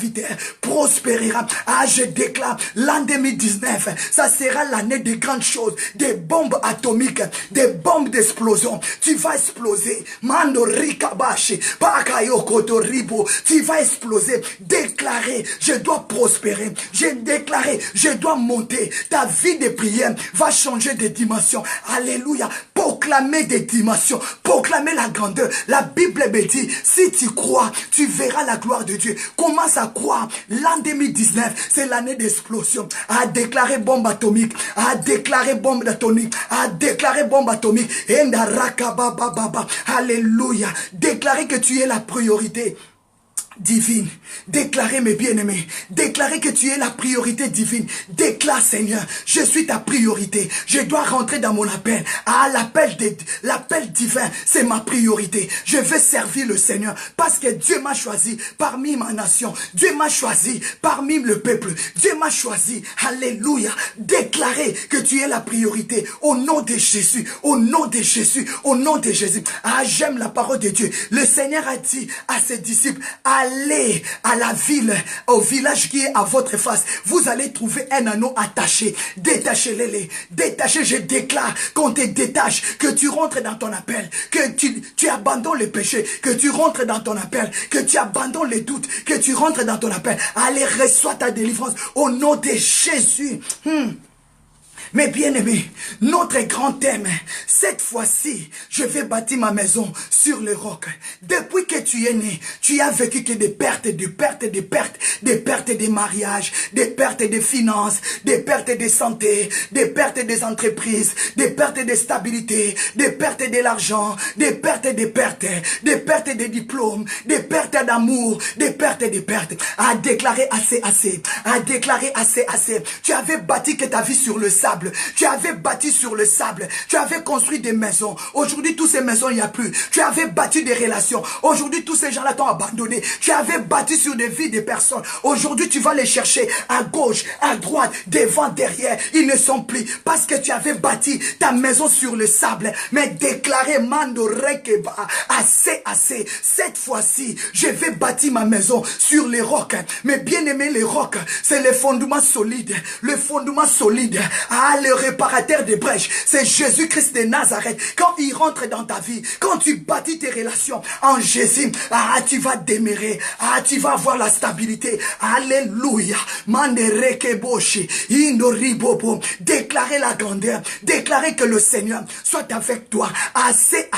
prospérera. Je déclare l'an 2019, ça sera l'année de grandes choses, des bombes atomiques, des bombes d'explosion. Tu vas exploser. Mando rikabashi, pakayokoto ribo. Tu vas exploser. Déclarer, je dois prospérer. J'ai déclaré, je dois monter. Ta vie de prière va changer de dimension. Alléluia. Proclamer des dimensions. Proclamer la grandeur. La Bible me dit, si tu crois, tu verras la gloire de Dieu. Commence à croire. L'an 2019, c'est l'année d'explosion. À déclarer bombe atomique. À déclarer bombe atomique. À déclarer bombe atomique. Alléluia. Déclarer que tu es la priorité. divine. Déclarez, mes bien-aimés, déclarez que tu es la priorité divine. Déclare, Seigneur, je suis ta priorité. Je dois rentrer dans mon appel. Ah, l'appel divin, c'est ma priorité. Je veux servir le Seigneur parce que Dieu m'a choisi parmi ma nation. Dieu m'a choisi parmi le peuple. Dieu m'a choisi. Alléluia. Déclarez que tu es la priorité au nom de Jésus. Au nom de Jésus. Au nom de Jésus. Ah, j'aime la parole de Dieu. Le Seigneur a dit à ses disciples, allez à la ville, au village qui est à votre face. Vous allez trouver un anneau attaché. Détachez-les. Détachez, je déclare qu'on te détache, que tu rentres dans ton appel, que tu abandonnes le péché, que tu rentres dans ton appel, que tu abandonnes les doutes, que tu rentres dans ton appel. Allez, reçois ta délivrance au nom de Jésus. Mes bien-aimés, notre grand thème, cette fois-ci, je vais bâtir ma maison sur le roc. Depuis que tu es né, tu as vécu que des pertes, des pertes de mariage, des pertes de finances, des pertes de santé, des pertes des entreprises, des pertes de stabilité, des pertes de l'argent, des pertes, des pertes de diplômes, des pertes d'amour, des pertes. À déclarer assez, à déclarer assez. Tu avais bâti que ta vie sur le sable. Tu avais bâti sur le sable. Tu avais construit des maisons. Aujourd'hui, toutes ces maisons, il n'y a plus. Tu avais bâti des relations. Aujourd'hui, tous ces gens-là t'ont abandonné. Tu avais bâti sur des vies des personnes. Aujourd'hui, tu vas les chercher à gauche, à droite, devant, derrière. Ils ne sont plus parce que tu avais bâti ta maison sur le sable. Mais déclarez, Mando Rekeba, assez. Cette fois-ci, je vais bâtir ma maison sur les rocs. Mais bien aimé, les rocs, c'est le fondement solide. Le fondement solide. Ah, le réparateur des brèches, c'est Jésus-Christ de Nazareth. Quand il rentre dans ta vie, quand tu bâtis tes relations en Jésus, ah, tu vas demeurer. Ah, tu vas avoir la stabilité. Alléluia. Manderekeboshi, Indoribobo. Déclarez la grandeur. Déclarez que le Seigneur soit avec toi. Assez.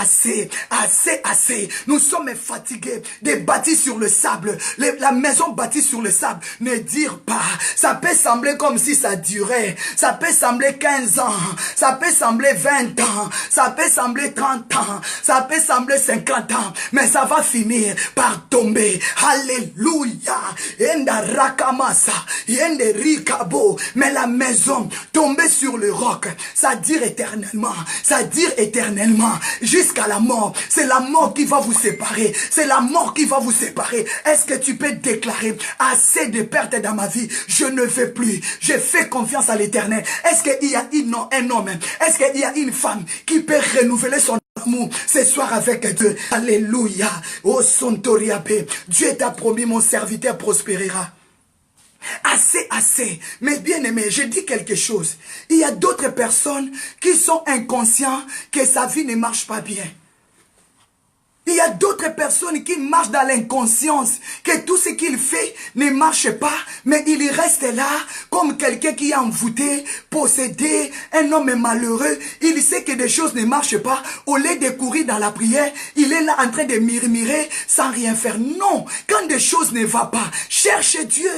Nous sommes fatigués de bâtir sur le sable. La maison bâtie sur le sable. Ne dire pas. Ça peut sembler comme si ça durait. Ça peut sembler 15 ans. Ça peut sembler 20 ans. Ça peut sembler 30 ans. Ça peut sembler 50 ans. Mais ça va finir par tomber. Alléluia. Yenda rakamasa. Yende rikabo. Mais la maison tombée sur le roc. Ça dure éternellement. Ça dure éternellement. Jusqu'à la mort. C'est la mort qui va vous séparer. C'est la mort qui va vous séparer. Est-ce que tu peux déclarer assez de pertes dans ma vie? Je ne veux plus. Je fais confiance à l'Éternel. Est-ce qu'il y a un homme? Est-ce qu'il y a une femme qui peut renouveler son amour ce soir avec Dieu? Alléluia. Oh Sontoriabe. Dieu t'a promis, mon serviteur prospérera. Assez. Mais bien aimé, je dis quelque chose. Il y a d'autres personnes qui sont inconscientes que sa vie ne marche pas bien. Il y a d'autres personnes qui marchent dans l'inconscience, que tout ce qu'il fait ne marche pas, mais il reste là comme quelqu'un qui est envoûté, possédé, un homme malheureux. Il sait que des choses ne marchent pas. Au lieu de courir dans la prière, il est là en train de murmurer sans rien faire. Non, quand des choses ne vont pas, cherche Dieu.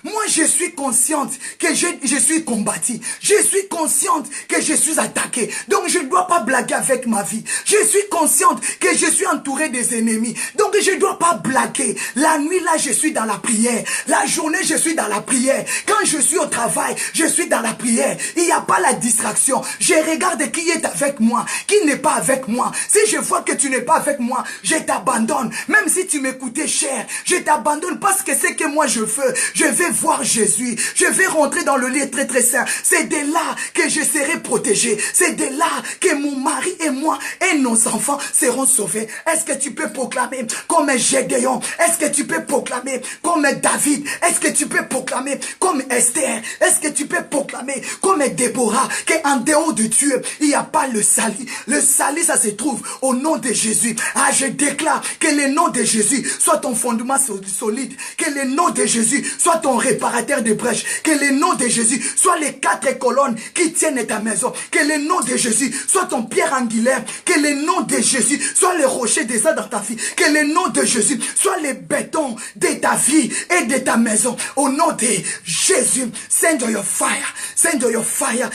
Moi, je suis consciente que je suis combattue. Je suis consciente que je suis attaquée. Donc, je ne dois pas blaguer avec ma vie. Je suis consciente que je suis entourée des ennemis. Donc, je ne dois pas blaguer. La nuit, là, je suis dans la prière. La journée, je suis dans la prière. Quand je suis au travail, je suis dans la prière. Il n'y a pas la distraction. Je regarde qui est avec moi, qui n'est pas avec moi. Si je vois que tu n'es pas avec moi, je t'abandonne. Même si tu m'écoutais cher, je t'abandonne parce que c'est que moi je veux. Je vais voir Jésus. Je vais rentrer dans le lieu très saint. C'est de là que je serai protégé. C'est de là que mon mari et moi et nos enfants seront sauvés. Est-ce que tu peux proclamer comme Gédéon? Est-ce que tu peux proclamer comme David? Est-ce que tu peux proclamer comme Esther? Est-ce que tu peux proclamer comme Déborah? Qu'en dehors de Dieu, il n'y a pas le salut. Le salut, ça se trouve au nom de Jésus. Ah, je déclare que le nom de Jésus soit ton fondement solide. Que le nom de Jésus soit ton réparateur de brèches. Que le nom de Jésus soit les 4 colonnes qui tiennent ta maison. Que le nom de Jésus soit ton pierre angulaire. Que le nom de Jésus soit le rocher des ça dans ta vie. Que le nom de Jésus soit le béton de ta vie et de ta maison. Au nom de Jésus, send your fire. Send your fire.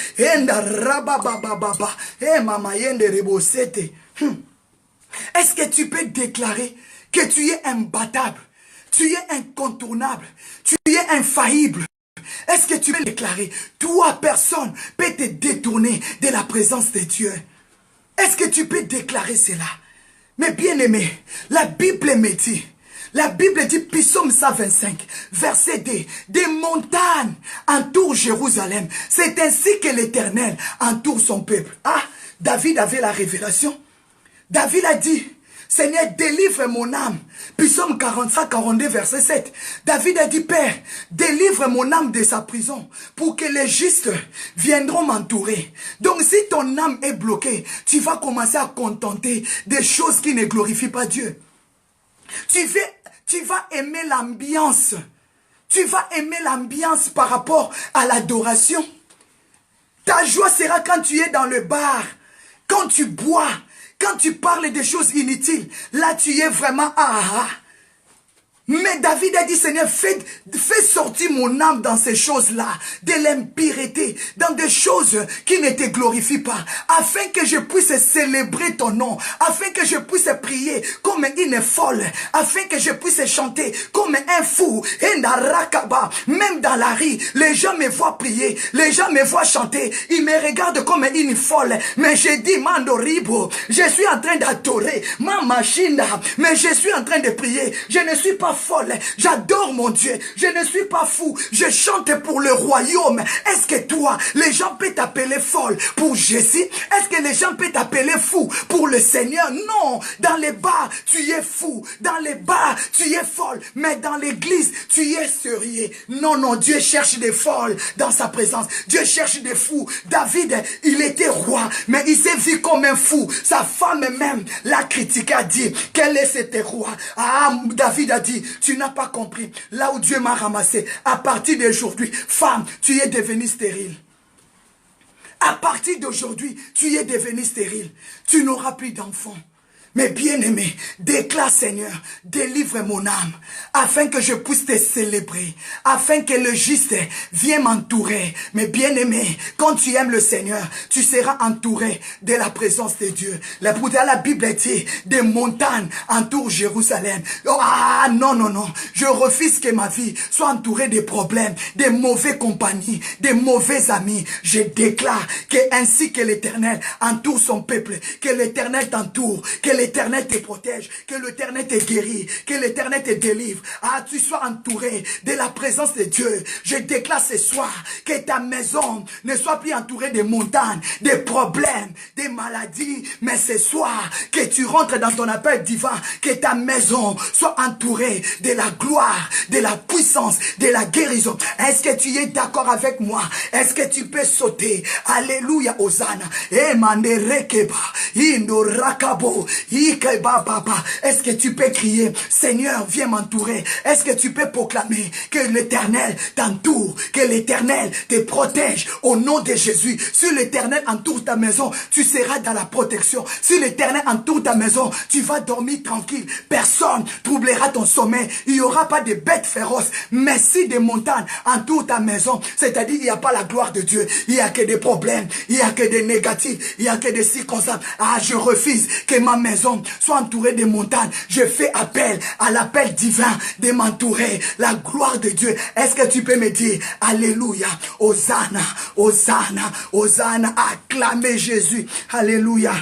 Est-ce que tu peux déclarer que tu es imbattable? Tu es incontournable. Tu es infaillible. Est-ce que tu peux déclarer? Toi, personne peut te détourner de la présence de Dieu. Est-ce que tu peux déclarer cela? Mais bien aimé, la Bible me dit, Psaume 125, verset 2, des montagnes entourent Jérusalem. C'est ainsi que l'Éternel entoure son peuple. Ah, David avait la révélation. David a dit, Seigneur, délivre mon âme. Psaume 45, 42, verset 7. David a dit, Père, délivre mon âme de sa prison pour que les justes viendront m'entourer. Donc si ton âme est bloquée, tu vas commencer à contenter des choses qui ne glorifient pas Dieu. Tu vas aimer l'ambiance. Tu vas aimer l'ambiance par rapport à l'adoration. Ta joie sera quand tu es dans le bar, quand tu bois, quand tu parles des choses inutiles. Là, tu es vraiment Mais David a dit, Seigneur, fais sortir mon âme dans ces choses-là, de l'impureté, dans des choses qui ne te glorifient pas, afin que je puisse célébrer ton nom, afin que je puisse prier comme une folle, afin que je puisse chanter comme un fou. Même dans la rue, les gens me voient prier, les gens me voient chanter, ils me regardent comme une folle, mais je dis, Mandoribo, je suis en train d'adorer ma machine, mais je suis en train de prier, je ne suis pas folle, j'adore mon Dieu, je ne suis pas fou, je chante pour le royaume. Est-ce que toi, les gens peuvent t'appeler folle pour Jésus? Est-ce que les gens peuvent t'appeler fou pour le Seigneur? Non, dans les bars, tu es fou, dans les bars, tu es folle, mais dans l'église, tu es sérieux. Non, non, Dieu cherche des folles dans sa présence, Dieu cherche des fous. David, il était roi, mais il s'est vu comme un fou. Sa femme même l'a critiqué, a dit, quel est cet roi? Ah, David a dit, tu n'as pas compris. Là où Dieu m'a ramassé, à partir d'aujourd'hui, femme, tu es devenue stérile. À partir d'aujourd'hui, tu es devenue stérile. Tu n'auras plus d'enfants. Mais bien-aimé, déclare Seigneur, délivre mon âme, afin que je puisse te célébrer, afin que le juste vienne m'entourer. Mais bien-aimé, quand tu aimes le Seigneur, tu seras entouré de la présence de Dieu. La Bible dit, des montagnes entourent Jérusalem. Ah non, non, non, je refuse que ma vie soit entourée de problèmes, de mauvaises compagnies, de mauvais amis. Je déclare que ainsi que l'Éternel entoure son peuple, que l'Éternel t'entoure, que l'Éternel te protège, que l'Éternel te guérit, que l'Éternel te délivre. Ah, tu sois entouré de la présence de Dieu. Je déclare ce soir que ta maison ne soit plus entourée de montagnes, de problèmes, de maladies, mais ce soir que tu rentres dans ton appel divin, que ta maison soit entourée de la gloire, de la puissance, de la guérison. Est-ce que tu es d'accord avec moi? Est-ce que tu peux sauter? Alléluia, Hosanna. Est-ce que tu peux crier, Seigneur, viens m'entourer? Est-ce que tu peux proclamer que l'Éternel t'entoure, que l'Éternel te protège au nom de Jésus? Si l'Éternel entoure ta maison, tu seras dans la protection. Si l'Éternel entoure ta maison, tu vas dormir tranquille. Personne troublera ton sommeil. Il n'y aura pas de bêtes féroces. Mais si des montagnes entourent ta maison, c'est-à-dire il n'y a pas la gloire de Dieu, il n'y a que des problèmes, il n'y a que des négatifs, il n'y a que des circonstances. Ah, je refuse que ma maison soit entourée de montagnes. Je fais appel à l'appel divin de m'entourer. La gloire de Dieu. Est-ce que tu peux me dire, Alléluia, Hosanna, Hosanna, Hosanna, acclamez Jésus. Alléluia.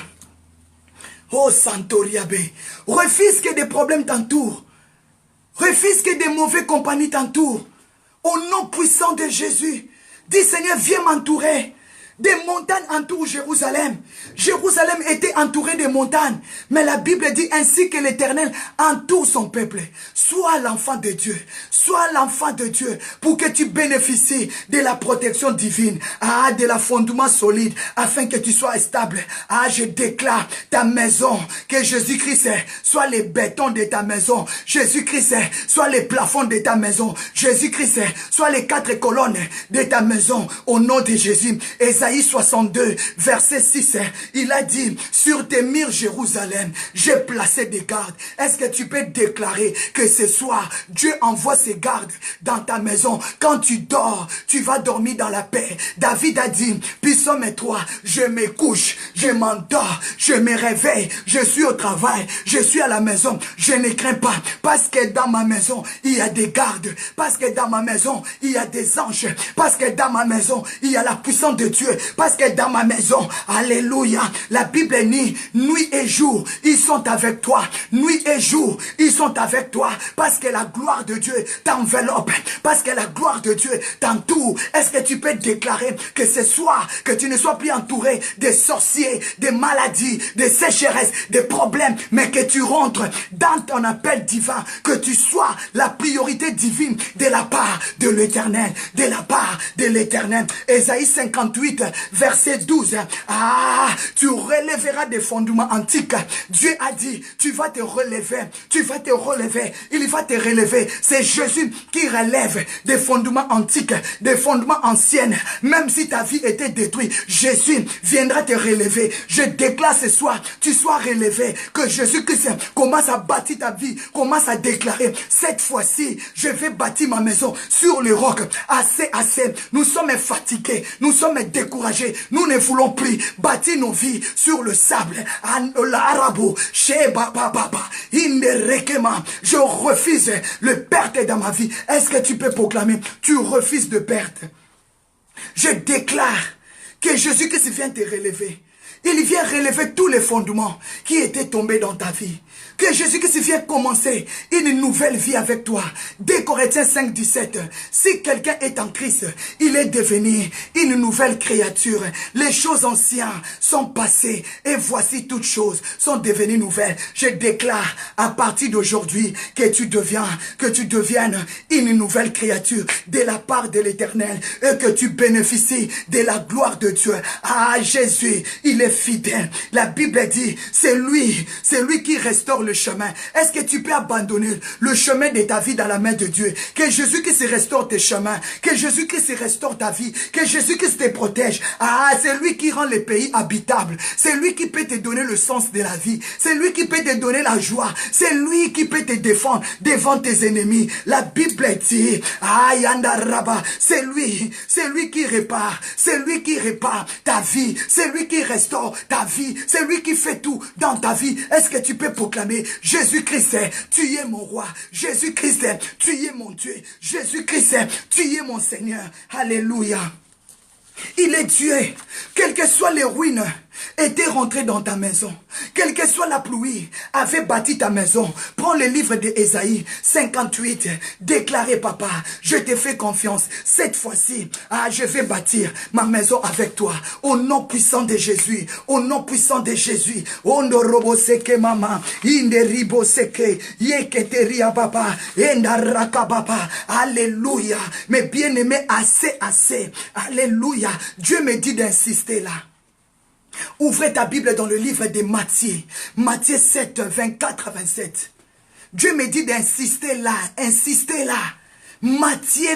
Oh Santoriabe. Refuse que des problèmes t'entourent. Refuse que des mauvaises compagnies t'entourent. Au nom puissant de Jésus. Dis Seigneur, viens m'entourer. Des montagnes entourent Jérusalem. Jérusalem était entourée de montagnes. Mais la Bible dit ainsi que l'Éternel entoure son peuple. Sois l'enfant de Dieu. Sois l'enfant de Dieu pour que tu bénéficies de la protection divine. Ah, de la fondement solide afin que tu sois stable. Ah, je déclare ta maison. Que Jésus-Christ soit les bétons de ta maison. Jésus-Christ soit les plafonds de ta maison. Jésus-Christ soit les 4 colonnes de ta maison. Au nom de Jésus. Esaïe Ésaïe 62, verset 6, il a dit, sur tes murs Jérusalem, j'ai placé des gardes. Est-ce que tu peux déclarer que ce soir, Dieu envoie ses gardes dans ta maison? Quand tu dors, tu vas dormir dans la paix. David a dit, Psaume 3, je me couche, je m'endors, je me réveille, je suis au travail, je suis à la maison, je ne crains pas, parce que dans ma maison, il y a des gardes, parce que dans ma maison, il y a des anges, parce que dans ma maison, il y a la puissance de Dieu, parce que dans ma maison, alléluia, la Bible dit, nuit et jour, ils sont avec toi, nuit et jour, ils sont avec toi, parce que la gloire de Dieu t'enveloppe, parce que la gloire de Dieu t'entoure. Est-ce que tu peux déclarer que ce soir, que tu ne sois plus entouré des sorciers, des maladies, des sécheresses, des problèmes, mais que tu rentres dans ton appel divin, que tu sois la priorité divine de la part de l'Éternel, de la part de l'Éternel. Ésaïe 58, verset 12. Ah, tu relèveras des fondements antiques. Dieu a dit, tu vas te relever, tu vas te relever, il va te relever. C'est Jésus qui relève des fondements antiques, des fondements anciens. Même si ta vie était détruite, Jésus viendra te relever. Je déclare ce soir, tu sois relevé, que Jésus-Christ commence à bâtir ta vie, commence à déclarer, cette fois-ci, je vais bâtir ma maison sur le roc. Assez, assez, nous sommes fatigués, nous sommes découragés, nous ne voulons plus bâtir nos vies sur le sable. Je refuse le perte dans ma vie. Est-ce que tu peux proclamer, tu refuses de perte? Je déclare que Jésus-Christ vient te relever. Il vient relever tous les fondements qui étaient tombés dans ta vie. Que Jésus-Christ vient commencer une nouvelle vie avec toi. 2 Corinthiens 5, 17. Si quelqu'un est en Christ, il est devenu une nouvelle créature. Les choses anciennes sont passées et voici toutes choses sont devenues nouvelles. Je déclare à partir d'aujourd'hui que tu deviennes une nouvelle créature de la part de l'Éternel et que tu bénéficies de la gloire de Dieu. Ah, Jésus, il est fidèle. La Bible dit, c'est lui qui restaure le chemin. Est-ce que tu peux abandonner le chemin de ta vie dans la main de Dieu? Que Jésus-Christ restaure tes chemins, que Jésus-Christ restaure ta vie, que Jésus-Christ te protège. Ah, c'est lui qui rend les pays habitables. C'est lui qui peut te donner le sens de la vie. C'est lui qui peut te donner la joie. C'est lui qui peut te défendre devant tes ennemis. La Bible dit, ah, Yandaraba, c'est lui qui répare. C'est lui qui répare ta vie. C'est lui qui restaure ta vie. C'est lui qui fait tout dans ta vie. Est-ce que tu peux proclamer, Jésus-Christ, tu es mon roi. Jésus-Christ, tu es mon Dieu. Jésus-Christ, tu es mon Seigneur. Alléluia. Il est Dieu. Quelles que soient les ruines, était rentré dans ta maison. Quelle que soit la pluie, avait bâti ta maison. Prends le livre d'Ésaïe 58. Déclarez, papa, je te fais confiance. Cette fois-ci, je vais bâtir ma maison avec toi. Au nom puissant de Jésus. Au nom puissant de Jésus. Ondorobo seke mama. Inderibo seke. Yeketeria papa. Endaraka papa. Alléluia. Mais bien aimé, assez. Alléluia. Dieu me dit d'insister là. Ouvrez ta Bible dans le livre de Matthieu. Matthieu 7, 24 à 27. Dieu me dit d'insister là. Insistez là. Matthieu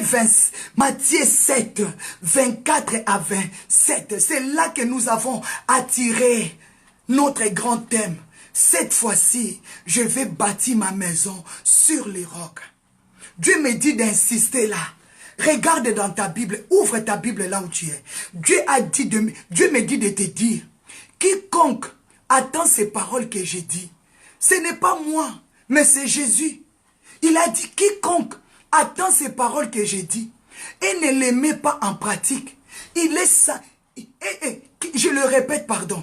7, 24 à 27. C'est là que nous avons attiré notre grand thème. Cette fois-ci, je vais bâtir ma maison sur les rocs. Dieu me dit d'insister là. Regarde dans ta Bible, ouvre ta Bible là où tu es. Dieu me dit de te dire, quiconque attend ces paroles que j'ai dit, ce n'est pas moi, mais c'est Jésus. Il a dit, quiconque attend ces paroles que j'ai dit et ne les met pas en pratique, il est ça. Je le répète, pardon.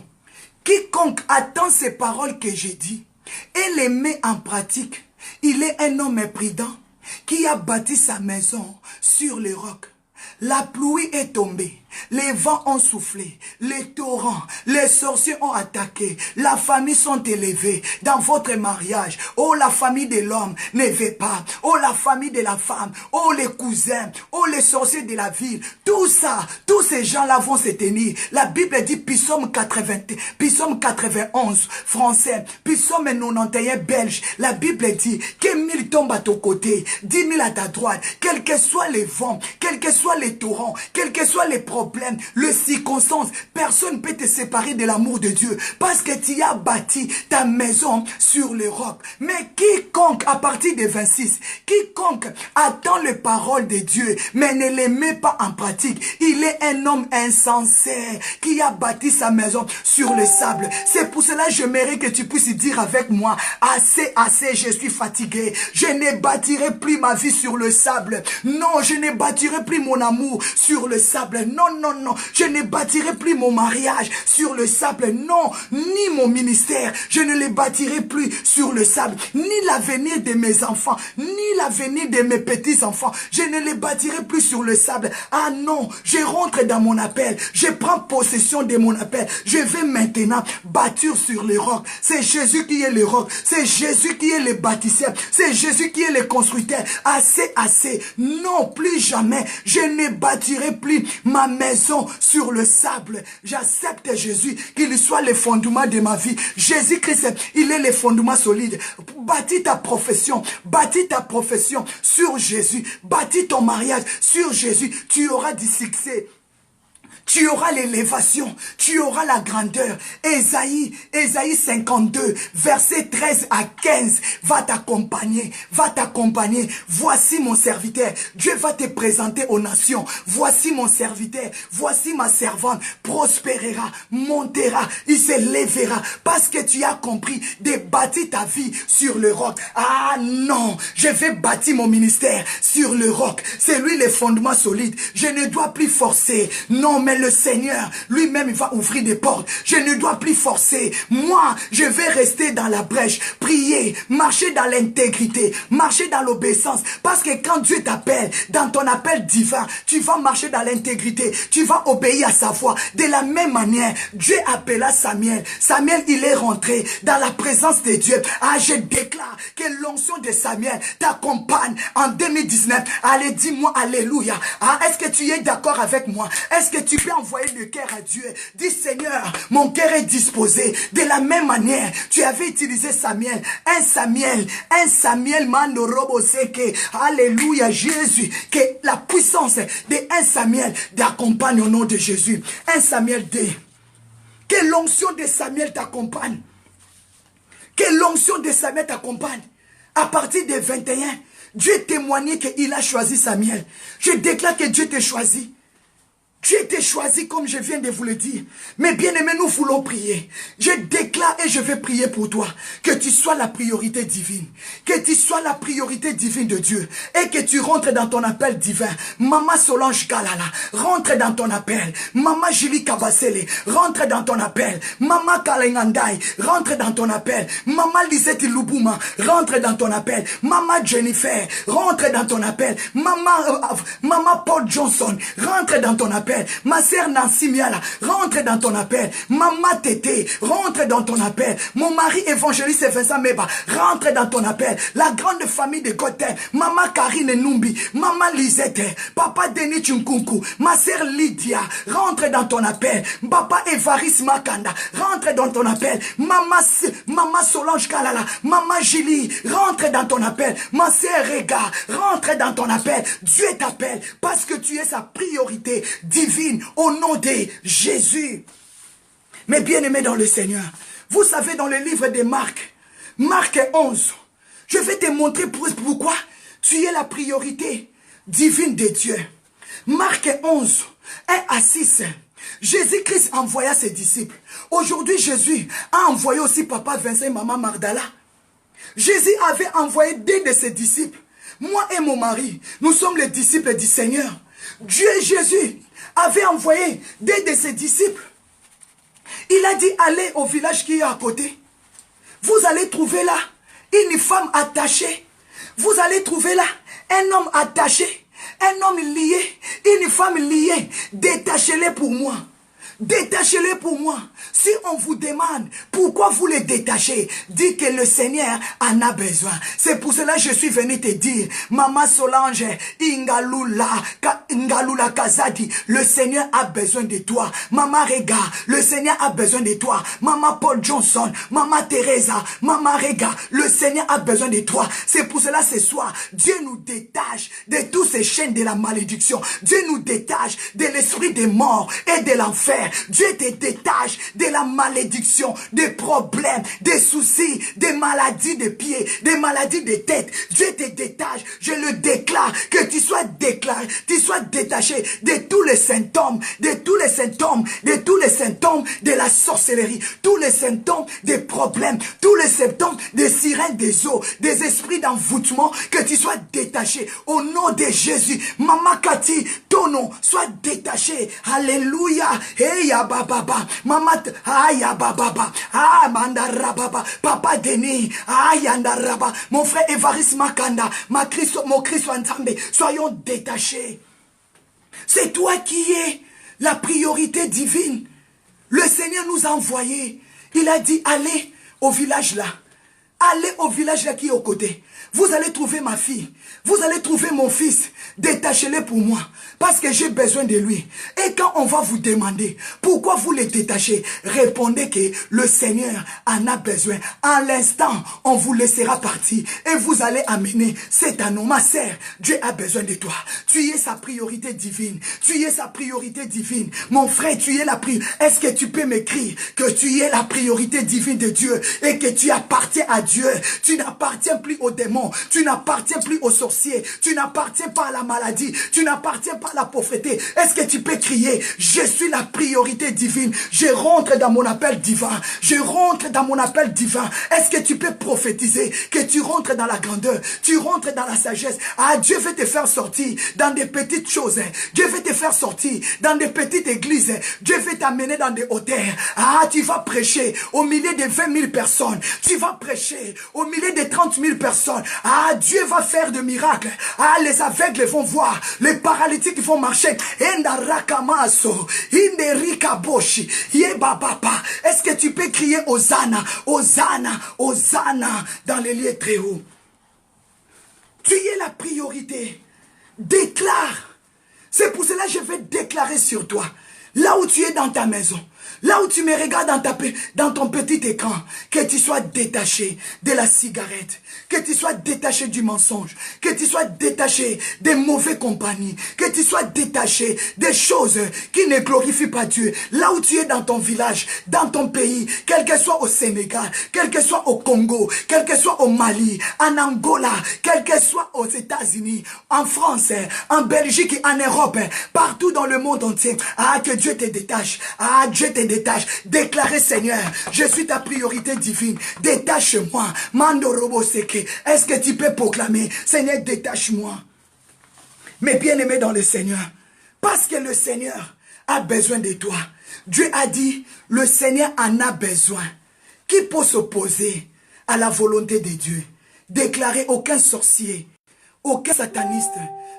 Quiconque attend ces paroles que j'ai dit et les met en pratique, il est un homme imprudent qui a bâti sa maison sur les rocs. La pluie est tombée, les vents ont soufflé, les torrents, les sorciers ont attaqué, la famille sont élevées dans votre mariage. Oh, la famille de l'homme ne veut pas. Oh, la famille de la femme. Oh, les cousins. Oh, les sorciers de la ville. Tout ça, tous ces gens-là vont se tenir. La Bible dit Psaume 91 français, Psaume 91 belge. La Bible dit que 1000 tombent à ton côté, 10 000 à ta droite. Quels que soient les vents, quels que soient les torrents, quels que soient les problèmes, problème, le circonstance, personne ne peut te séparer de l'amour de Dieu. Parce que tu as bâti ta maison sur le roc. Mais quiconque, à partir de 26, quiconque attend les paroles de Dieu, mais ne les met pas en pratique, il est un homme insensé qui a bâti sa maison sur le sable. C'est pour cela que j'aimerais que tu puisses dire avec moi, assez, assez, je suis fatigué. Je ne bâtirai plus ma vie sur le sable. Non, je ne bâtirai plus mon amour sur le sable. Non, non, non. Je ne bâtirai plus mon mariage sur le sable. Non, ni mon ministère. Je ne les bâtirai plus sur le sable. Ni l'avenir de mes enfants, ni l'avenir de mes petits-enfants. Je ne les bâtirai plus sur le sable. Ah non, je rentre dans mon appel. Je prends possession de mon appel. Je vais maintenant bâtir sur le roc. C'est Jésus qui est le roc. C'est Jésus qui est le bâtisseur. C'est Jésus qui est le constructeur. Assez, assez. Non, plus jamais. Je ne bâtirai plus ma maison sur le sable. J'accepte Jésus, qu'il soit le fondement de ma vie. Jésus-Christ, il est le fondement solide. Bâtis ta profession. Bâtis ta profession sur Jésus. Bâtis ton mariage sur Jésus. Tu auras du succès. Tu auras l'élévation, tu auras la grandeur. Ésaïe 52, verset 13 à 15, va t'accompagner, va t'accompagner. Voici mon serviteur, Dieu va te présenter aux nations. Voici mon serviteur, voici ma servante, prospérera, montera, il se lèvera, parce que tu as compris de bâtir ta vie sur le roc. Ah non, je vais bâtir mon ministère sur le roc. C'est lui le fondement solide. Je ne dois plus forcer. Non, mais le Seigneur lui-même va ouvrir des portes. Je ne dois plus forcer. Moi, je vais rester dans la brèche, prier, marcher dans l'intégrité, marcher dans l'obéissance. Parce que quand Dieu t'appelle, dans ton appel divin, tu vas marcher dans l'intégrité, tu vas obéir à sa voix. De la même manière, Dieu appela Samuel. Samuel, il est rentré dans la présence de Dieu. Ah, je déclare que l'onction de Samuel t'accompagne en 2019. Allez, dis-moi alléluia. Ah, est-ce que tu es d'accord avec moi? Est-ce que tu peux envoyer le cœur à Dieu? Dis Seigneur, mon cœur est disposé. De la même manière, tu avais utilisé Samuel. Un Samuel Mandoroboseke. Alléluia Jésus. Que la puissance de un Samuel t'accompagne au nom de Jésus. Un Samuel 2. Que l'onction de Samuel t'accompagne. Que l'onction de Samuel t'accompagne. À partir de 21, Dieu témoignait qu'il a choisi Samuel. Je déclare que Dieu t'a choisi. Tu étais choisi comme je viens de vous le dire. Mais bien aimé, nous voulons prier. Je déclare et je vais prier pour toi. Que tu sois la priorité divine. Que tu sois la priorité divine de Dieu. Et que tu rentres dans ton appel divin. Maman Solange Galala, rentre dans ton appel. Maman Julie Kabasele, rentre dans ton appel. Maman Kalengandai, rentre dans ton appel. Maman Lisette Lubuma, rentre dans ton appel. Maman Jennifer, rentre dans ton appel. Maman Paul Johnson, rentre dans ton appel. Ma sœur Nancy Miala, rentre dans ton appel. Maman Tété, rentre dans ton appel. Mon mari évangéliste Vincent Meba, rentre dans ton appel. La grande famille de Goten, Maman Karine Numbi, Maman Lisette, Papa Denis Chunkunku, ma sœur Lydia, rentre dans ton appel. Papa Evaris Makanda, rentre dans ton appel. Maman Solange Kalala, Maman Julie, rentre dans ton appel. Ma sœur Rega, rentre dans ton appel. Dieu t'appelle parce que tu es sa priorité divine au nom de Jésus. Mais bien aimé dans le Seigneur, vous savez dans le livre de Marc 11, je vais te montrer pourquoi tu es la priorité divine de Dieu. Marc 11, 1 à 6, Jésus-Christ envoya ses disciples. Aujourd'hui, Jésus a envoyé aussi Papa Vincent et Maman Magdala. Jésus avait envoyé 2 de ses disciples. Moi et mon mari, nous sommes les disciples du Seigneur. Dieu Jésus avait envoyé 2 de ses disciples. Il a dit, allez au village qui est à côté. Vous allez trouver là une femme attachée. Vous allez trouver là un homme attaché, un homme lié, une femme liée. Détachez-les pour moi. Détachez-les pour moi. Si on vous demande pourquoi vous les détachez, dites que le Seigneur en a besoin. C'est pour cela que je suis venu te dire, Maman Solange, Ingalula Kazadi, le Seigneur a besoin de toi. Maman Rega, le Seigneur a besoin de toi. Maman Paul Johnson, Maman Teresa, Maman Rega, le Seigneur a besoin de toi. C'est pour cela ce soir, Dieu nous détache de tous ces chaînes de la malédiction. Dieu nous détache de l'esprit des morts et de l'enfer. Dieu te détache de la malédiction, des problèmes, des soucis, des maladies de pieds, des maladies de tête. Dieu te détache. Je le déclare, que tu sois déclaré, tu sois détaché de tous les symptômes, de tous les symptômes, de tous les symptômes de la sorcellerie, tous les symptômes des problèmes, tous les symptômes des sirènes des eaux, des esprits d'envoûtement, que tu sois détaché. Au nom de Jésus, Maman Cathy, ton nom soit détaché. Alléluia. Hey, ya baba, Maman, ya baba, mandarababa, Papa Denis, yandaraba, mon frère Évariste Makanda, mon Christ Nzambe, soyons détachés. C'est toi qui es la priorité divine. Le Seigneur nous a envoyés. Il a dit, allez au village là. Allez au village là qui est aux côtés. Vous allez trouver ma fille. Vous allez trouver mon fils. Détachez-les pour moi. Parce que j'ai besoin de lui. Et quand on va vous demander pourquoi vous les détachez, répondez que le Seigneur en a besoin. À l'instant, on vous laissera partir. Et vous allez amener cet anneau. Ma sœur, Dieu a besoin de toi. Tu es sa priorité divine. Tu es sa priorité divine. Mon frère, tu es la priorité. Est-ce que tu peux m'écrire que tu es la priorité divine de Dieu et que tu appartiens à Dieu? Tu n'appartiens plus aux démons. Tu n'appartiens plus aux sorciers. Tu n'appartiens pas à la maladie. Tu n'appartiens pas à la pauvreté. Est-ce que tu peux crier, je suis la priorité divine. Je rentre dans mon appel divin. Je rentre dans mon appel divin. Est-ce que tu peux prophétiser que tu rentres dans la grandeur? Tu rentres dans la sagesse. Ah, Dieu veut te faire sortir dans des petites choses. Dieu veut te faire sortir dans des petites églises. Dieu veut t'amener dans des hauteurs. Ah, tu vas prêcher au milieu de 20 000 personnes. Tu vas prêcher au milieu de 30 000 personnes. Ah, Dieu va faire de miracles. Ah, les aveugles vont voir. Les paralytiques vont marcher. Est-ce que tu peux crier Hosanna, Hosanna, Hosanna dans les lieux très hauts? Tu es la priorité. Déclare. C'est pour cela que je vais déclarer sur toi. Là où tu es dans ta maison, là où tu me regardes dans ton petit écran, que tu sois détaché de la cigarette, que tu sois détaché du mensonge, que tu sois détaché des mauvaises compagnies, que tu sois détaché des choses qui ne glorifient pas Dieu. Là où tu es dans ton village, dans ton pays, quel que soit au Sénégal, quel que soit au Congo, quel que soit au Mali, en Angola, quel que soit aux États-Unis, en France, en Belgique et en Europe, partout dans le monde entier. Ah, que Dieu te détache. Ah, Dieu te détache. Déclarez, Seigneur, je suis ta priorité divine. Détache-moi. Mandorobo Seke. Est-ce que tu peux proclamer, Seigneur, détache-moi? Mais bien-aimé dans le Seigneur, parce que le Seigneur a besoin de toi. Dieu a dit, le Seigneur en a besoin. Qui peut s'opposer à la volonté de Dieu? Déclarer, aucun sorcier, aucun sataniste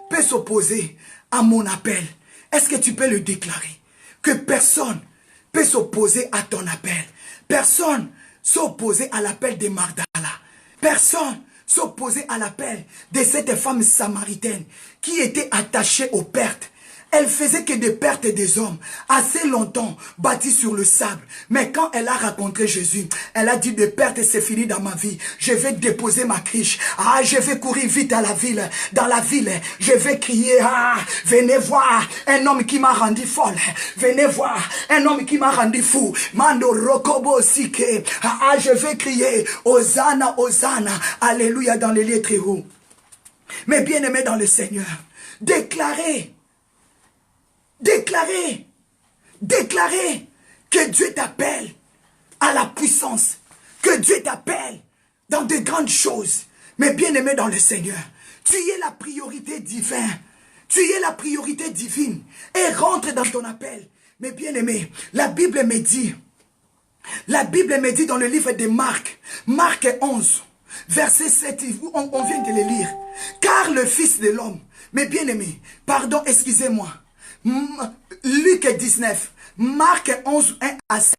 peut s'opposer à mon appel. Est-ce que tu peux le déclarer? Que personne peut s'opposer à ton appel. Personne s'opposer à l'appel de Magdala. Personne s'opposer à l'appel de cette femme samaritaine qui était attachée aux pertes. Elle faisait que des pertes des hommes, assez longtemps, bâties sur le sable. Mais quand elle a rencontré Jésus, elle a dit, de pertes, c'est fini dans ma vie. Je vais déposer ma criche. Ah, je vais courir vite à la ville. Dans la ville, je vais crier, ah, venez voir un homme qui m'a rendu folle. Venez voir un homme qui m'a rendu fou. Mando rokobo sike. Ah, je vais crier, Hosanna, Hosanna. Alléluia dans les lieux très hauts. Mais bien aimé dans le Seigneur, déclarez. Déclarez, déclarez que Dieu t'appelle à la puissance, que Dieu t'appelle dans de grandes choses. Mais bien aimé dans le Seigneur, tu es la priorité divine, tu es la priorité divine et rentre dans ton appel. Mais bien aimé, la Bible me dit dans le livre de Marc, Marc 11, verset 7, on vient de le lire. Car le Fils de l'homme, mais bien aimé, pardon, excusez-moi, Luc 19, Marc 11, 1 à 7,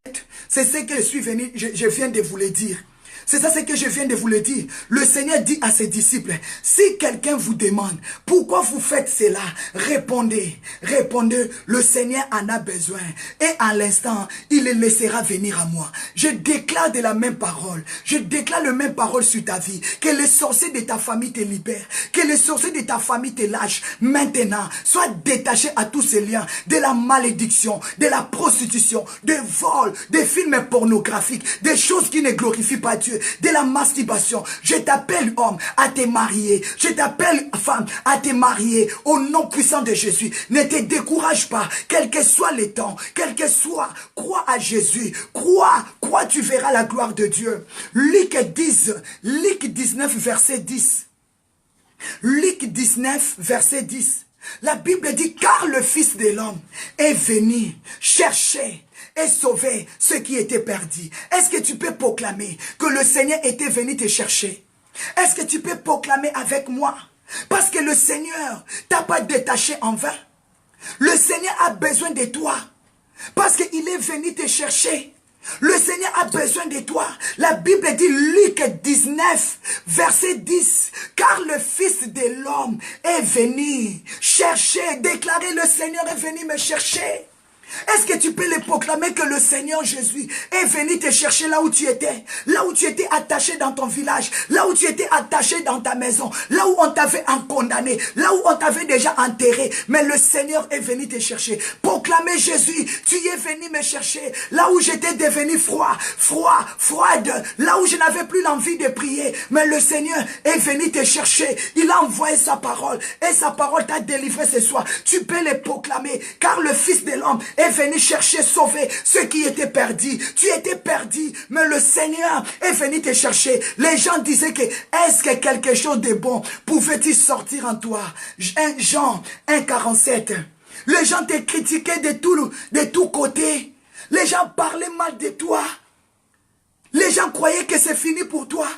c'est ce que je suis venu, je viens de vous le dire. C'est ça ce que je viens de vous le dire. Le Seigneur dit à ses disciples, si quelqu'un vous demande, pourquoi vous faites cela? Répondez, répondez, le Seigneur en a besoin. Et à l'instant, il le laissera venir à moi. Je déclare de la même parole, je déclare la même parole sur ta vie, que les sorciers de ta famille te libèrent, que les sorciers de ta famille te lâchent. Maintenant, sois détaché à tous ces liens, de la malédiction, de la prostitution, de vol, des films pornographiques, des choses qui ne glorifient pas Dieu, de la masturbation. Je t'appelle homme à te marier. Je t'appelle femme à te marier au nom puissant de Jésus. Ne te décourage pas, quel que soit les temps, quel que soit, crois à Jésus. Crois, tu verras la gloire de Dieu. Luc 19, verset 10. Luc 19, verset 10. La Bible dit, car le Fils de l'homme est venu chercher et sauver ceux qui étaient perdus. Est-ce que tu peux proclamer que le Seigneur était venu te chercher? Est-ce que tu peux proclamer avec moi? Parce que le Seigneur t'a pas détaché en vain. Le Seigneur a besoin de toi. Parce qu'il est venu te chercher. Le Seigneur a besoin de toi. La Bible dit, Luc 19, verset 10. Car le Fils de l'homme est venu chercher, déclarer, le Seigneur est venu me chercher. Est-ce que tu peux le proclamer que le Seigneur Jésus est venu te chercher là où tu étais? Là où tu étais attaché dans ton village, là où tu étais attaché dans ta maison, là où on t'avait condamné, là où on t'avait déjà enterré. Mais le Seigneur est venu te chercher. Proclamez Jésus, tu es venu me chercher. Là où j'étais devenu froide, là où je n'avais plus l'envie de prier. Mais le Seigneur est venu te chercher. Il a envoyé sa parole et sa parole t'a délivré ce soir. Tu peux le proclamer car le Fils de l'homme est venu chercher, sauver ceux qui étaient perdus. Tu étais perdu, mais le Seigneur est venu te chercher. Les gens disaient que, est-ce que quelque chose de bon pouvait-il sortir en toi? Jean 1,47. Les gens te critiquaient de tous côtés. Les gens parlaient mal de toi. Les gens croyaient que c'est fini pour toi.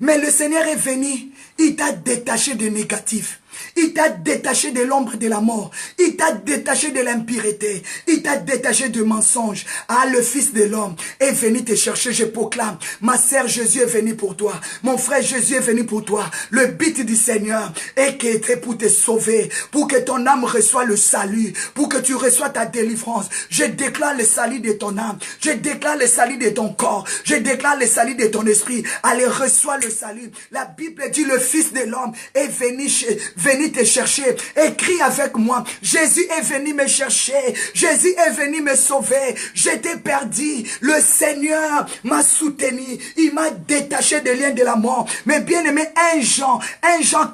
Mais le Seigneur est venu. Il t'a détaché de négatif. Il t'a détaché de l'ombre de la mort. Il t'a détaché de l'impureté. Il t'a détaché de mensonges. Ah, le Fils de l'homme est venu te chercher, je proclame. Ma sœur, Jésus est venu pour toi. Mon frère, Jésus est venu pour toi. Le but du Seigneur est qu'être pour te sauver, pour que ton âme reçoive le salut, pour que tu reçoives ta délivrance. Je déclare le salut de ton âme. Je déclare le salut de ton corps. Je déclare le salut de ton esprit. Allez, reçois le salut. La Bible dit, le Fils de l'homme est venu te chercher. Écris avec moi. Jésus est venu me chercher. Jésus est venu me sauver. J'étais perdu. Le Seigneur m'a soutenu. Il m'a détaché des liens de la mort. Mais bien aimé, 1 Jean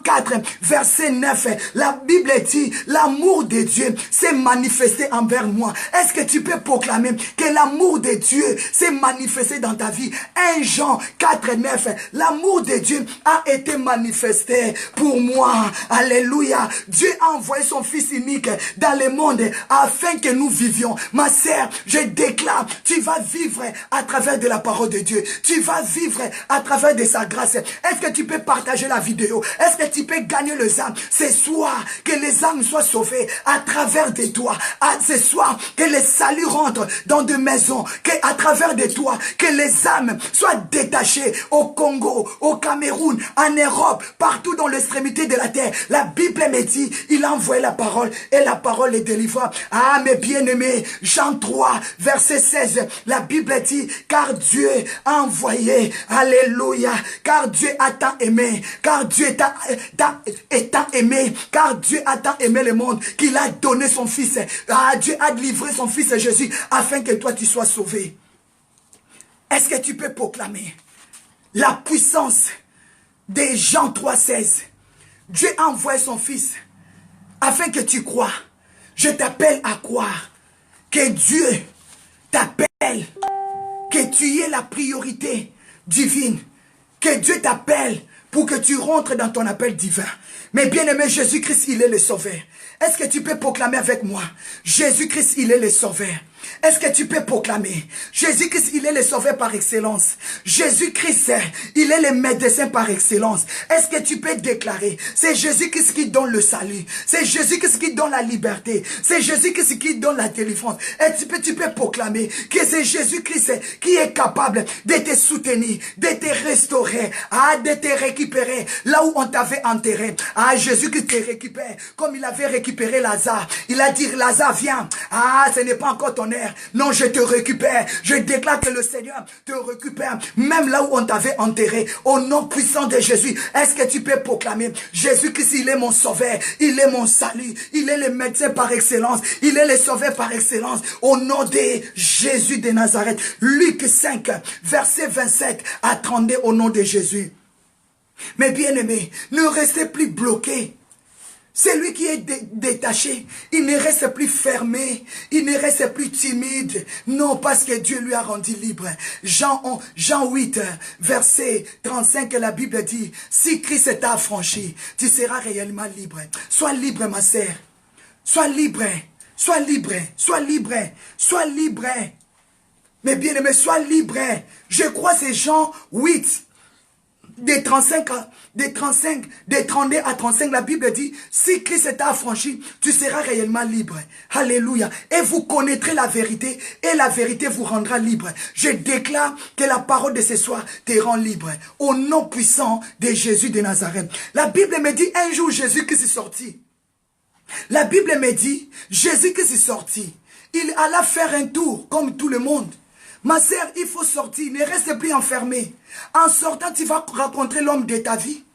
4, verset 9. La Bible dit, l'amour de Dieu s'est manifesté envers moi. Est-ce que tu peux proclamer que l'amour de Dieu s'est manifesté dans ta vie? 1 Jean 4, 9. L'amour de Dieu a été manifesté pour moi. Alléluia. Dieu a envoyé son Fils unique dans le monde afin que nous vivions. Ma sœur, je déclare, tu vas vivre à travers de la parole de Dieu. Tu vas vivre à travers de sa grâce. Est-ce que tu peux partager la vidéo? Est-ce que tu peux gagner les âmes? Ce soir, que les âmes soient sauvées à travers de toi. Ce soir, que les saluts rentrent dans des maisons. Que à travers de toi, que les âmes soient détachées au Congo, au Cameroun, en Europe, partout dans l'extrémité de la terre. La Bible me dit, il a envoyé la parole et la parole est délivrée. Ah, mes bien-aimés, Jean 3, verset 16, la Bible dit, car Dieu a envoyé, alléluia, car Dieu a tant aimé, car Dieu est tant aimé, car Dieu a tant aimé le monde, qu'il a donné son Fils. Ah, Dieu a livré son Fils Jésus, afin que toi tu sois sauvé. Est-ce que tu peux proclamer la puissance de Jean 3, 16? Dieu a envoyé son Fils afin que tu crois. Je t'appelle à croire que Dieu t'appelle, que tu aies la priorité divine, que Dieu t'appelle pour que tu rentres dans ton appel divin. Mais bien aimé, Jésus-Christ, il est le sauveur. Est-ce que tu peux proclamer avec moi? Jésus-Christ, il est le sauveur. Est-ce que tu peux proclamer? Jésus-Christ, il est le sauveur par excellence. Jésus-Christ, il est le médecin par excellence. Est-ce que tu peux déclarer? C'est Jésus-Christ qui donne le salut. C'est Jésus-Christ qui donne la liberté. C'est Jésus-Christ qui donne la délivrance. Et tu peux proclamer que c'est Jésus-Christ qui est capable de te soutenir, de te restaurer, de te récupérer là où on t'avait enterré. Jésus-Christ te récupère comme il avait récupéré Lazare. Il a dit, Lazare, viens. Ce n'est pas encore ton heure. Non, je te récupère. Je déclare que le Seigneur te récupère. Même là où on t'avait enterré. Au nom puissant de Jésus. Est-ce que tu peux proclamer? Jésus-Christ, il est mon sauveur. Il est mon salut. Il est le médecin par excellence. Il est le sauveur par excellence. Au nom de Jésus de Nazareth. Luc 5, verset 27 à 32 au nom de Jésus. Mais bien aimé, ne restez plus bloqués. C'est lui qui est détaché. Il ne reste plus fermé. Il ne reste plus timide. Non, parce que Dieu lui a rendu libre. Jean 8, verset 35, la Bible dit, si Christ t'a affranchi, tu seras réellement libre. Sois libre, ma sœur. Sois libre. Sois libre. Sois libre. Sois libre. Mais bien aimé, sois libre. Je crois que c'est Jean 8. Des 32 à 35, la Bible dit, si Christ t'a affranchi, tu seras réellement libre. Alléluia. Et vous connaîtrez la vérité, et la vérité vous rendra libre. Je déclare que la parole de ce soir te rend libre. Au nom puissant de Jésus de Nazareth. La Bible me dit, un jour Jésus qui s'est sorti. La Bible me dit, Jésus qui s'est sorti. Il alla faire un tour, comme tout le monde. Ma sœur, il faut sortir, ne reste plus enfermé. En sortant, tu vas rencontrer l'homme de ta vie.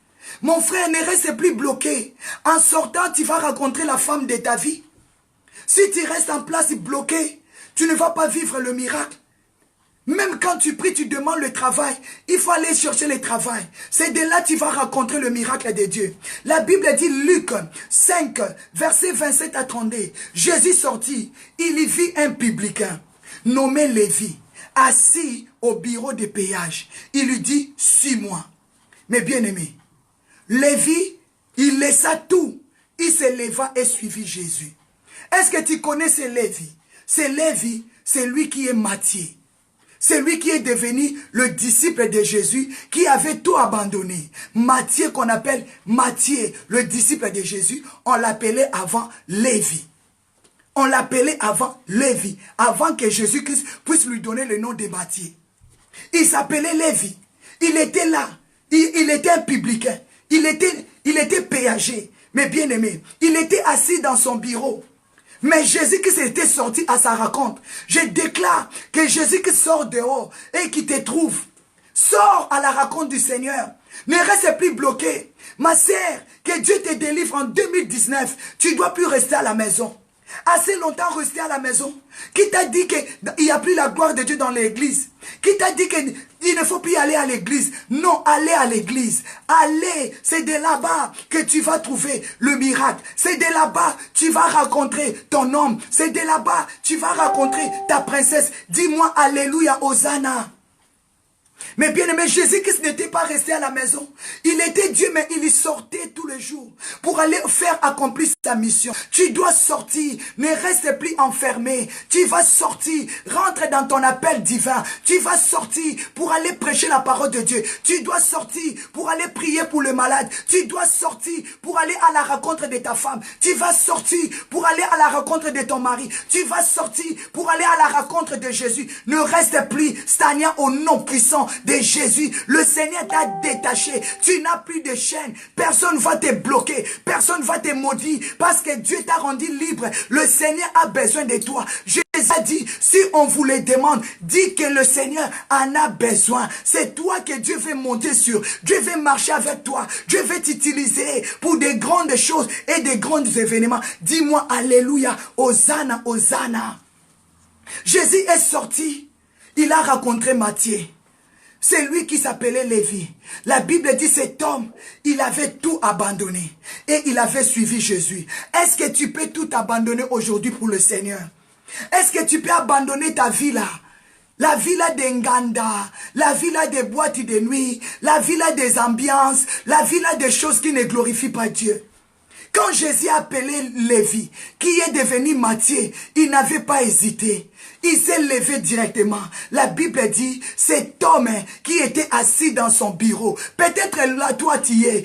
Mon frère, ne reste plus bloqué. En sortant, tu vas rencontrer la femme de ta vie. Si tu restes en place bloqué, tu ne vas pas vivre le miracle. Même quand tu pries, tu demandes le travail. Il faut aller chercher le travail. C'est de là que tu vas rencontrer le miracle de Dieu. La Bible dit, Luc 5, verset 27 à 32. Jésus sortit, il y vit un publicain nommé Lévi, assis au bureau de péage. Il lui dit, suis-moi. Mais bien aimé, Lévi, il laissa tout. Il se leva et suivit Jésus. Est-ce que tu connais ce Lévi? Ce Lévi, c'est lui qui est Matthieu. C'est lui qui est devenu le disciple de Jésus, qui avait tout abandonné. Matthieu, qu'on appelle Matthieu, le disciple de Jésus, on l'appelait avant Lévi. On l'appelait avant Lévi, avant que Jésus-Christ puisse lui donner le nom de Matthieu. Il s'appelait Lévi. Il était là. Il était un publicain. Il était péagé. Mais bien aimé, il était assis dans son bureau. Mais Jésus qui s'était sorti à sa rencontre. Je déclare que Jésus qui sort dehors et qui te trouve. Sors à la rencontre du Seigneur. Ne reste plus bloqué. Ma sœur, que Dieu te délivre en 2019. Tu ne dois plus rester à la maison. Assez longtemps rester à la maison. Qui t'a dit qu'il n'y a plus la gloire de Dieu dans l'église? Qui t'a dit qu'il ne faut plus aller à l'église? Non, allez à l'église. Allez, c'est de là-bas que tu vas trouver le miracle. C'est de là-bas que tu vas rencontrer ton homme. C'est de là-bas que tu vas rencontrer ta princesse. Dis-moi alléluia, Hosanna. Mais bien aimé, Jésus-Christ n'était pas resté à la maison. Il était Dieu, mais il y sortait tous les jours pour aller faire accomplir sa mission. Tu dois sortir, ne reste plus enfermé. Tu vas sortir, rentre dans ton appel divin. Tu vas sortir pour aller prêcher la parole de Dieu. Tu dois sortir pour aller prier pour le malade. Tu dois sortir pour aller à la rencontre de ta femme. Tu vas sortir pour aller à la rencontre de ton mari. Tu vas sortir pour aller à la rencontre de Jésus. Ne reste plus stagnant au nom puissant de Jésus. Le Seigneur t'a détaché. Tu n'as plus de chaînes. Personne ne va te bloquer. Personne ne va te maudire parce que Dieu t'a rendu libre. Le Seigneur a besoin de toi. Jésus a dit, si on vous le demande, dis que le Seigneur en a besoin. C'est toi que Dieu veut monter sur. Dieu veut marcher avec toi. Dieu veut t'utiliser pour des grandes choses et des grands événements. Dis-moi alléluia, Hosanna, Hosanna. Jésus est sorti. Il a rencontré Matthieu. C'est lui qui s'appelait Lévi. La Bible dit cet homme, il avait tout abandonné. Et il avait suivi Jésus. Est-ce que tu peux tout abandonner aujourd'hui pour le Seigneur? Est-ce que tu peux abandonner ta vie là? La villa des Nganda, la villa des boîtes de nuit, la villa des ambiances, la villa des choses qui ne glorifient pas Dieu. Quand Jésus a appelé Lévi, qui est devenu Matthieu, il n'avait pas hésité. Il s'est levé directement. La Bible dit, cet homme qui était assis dans son bureau, peut-être là, toi tu es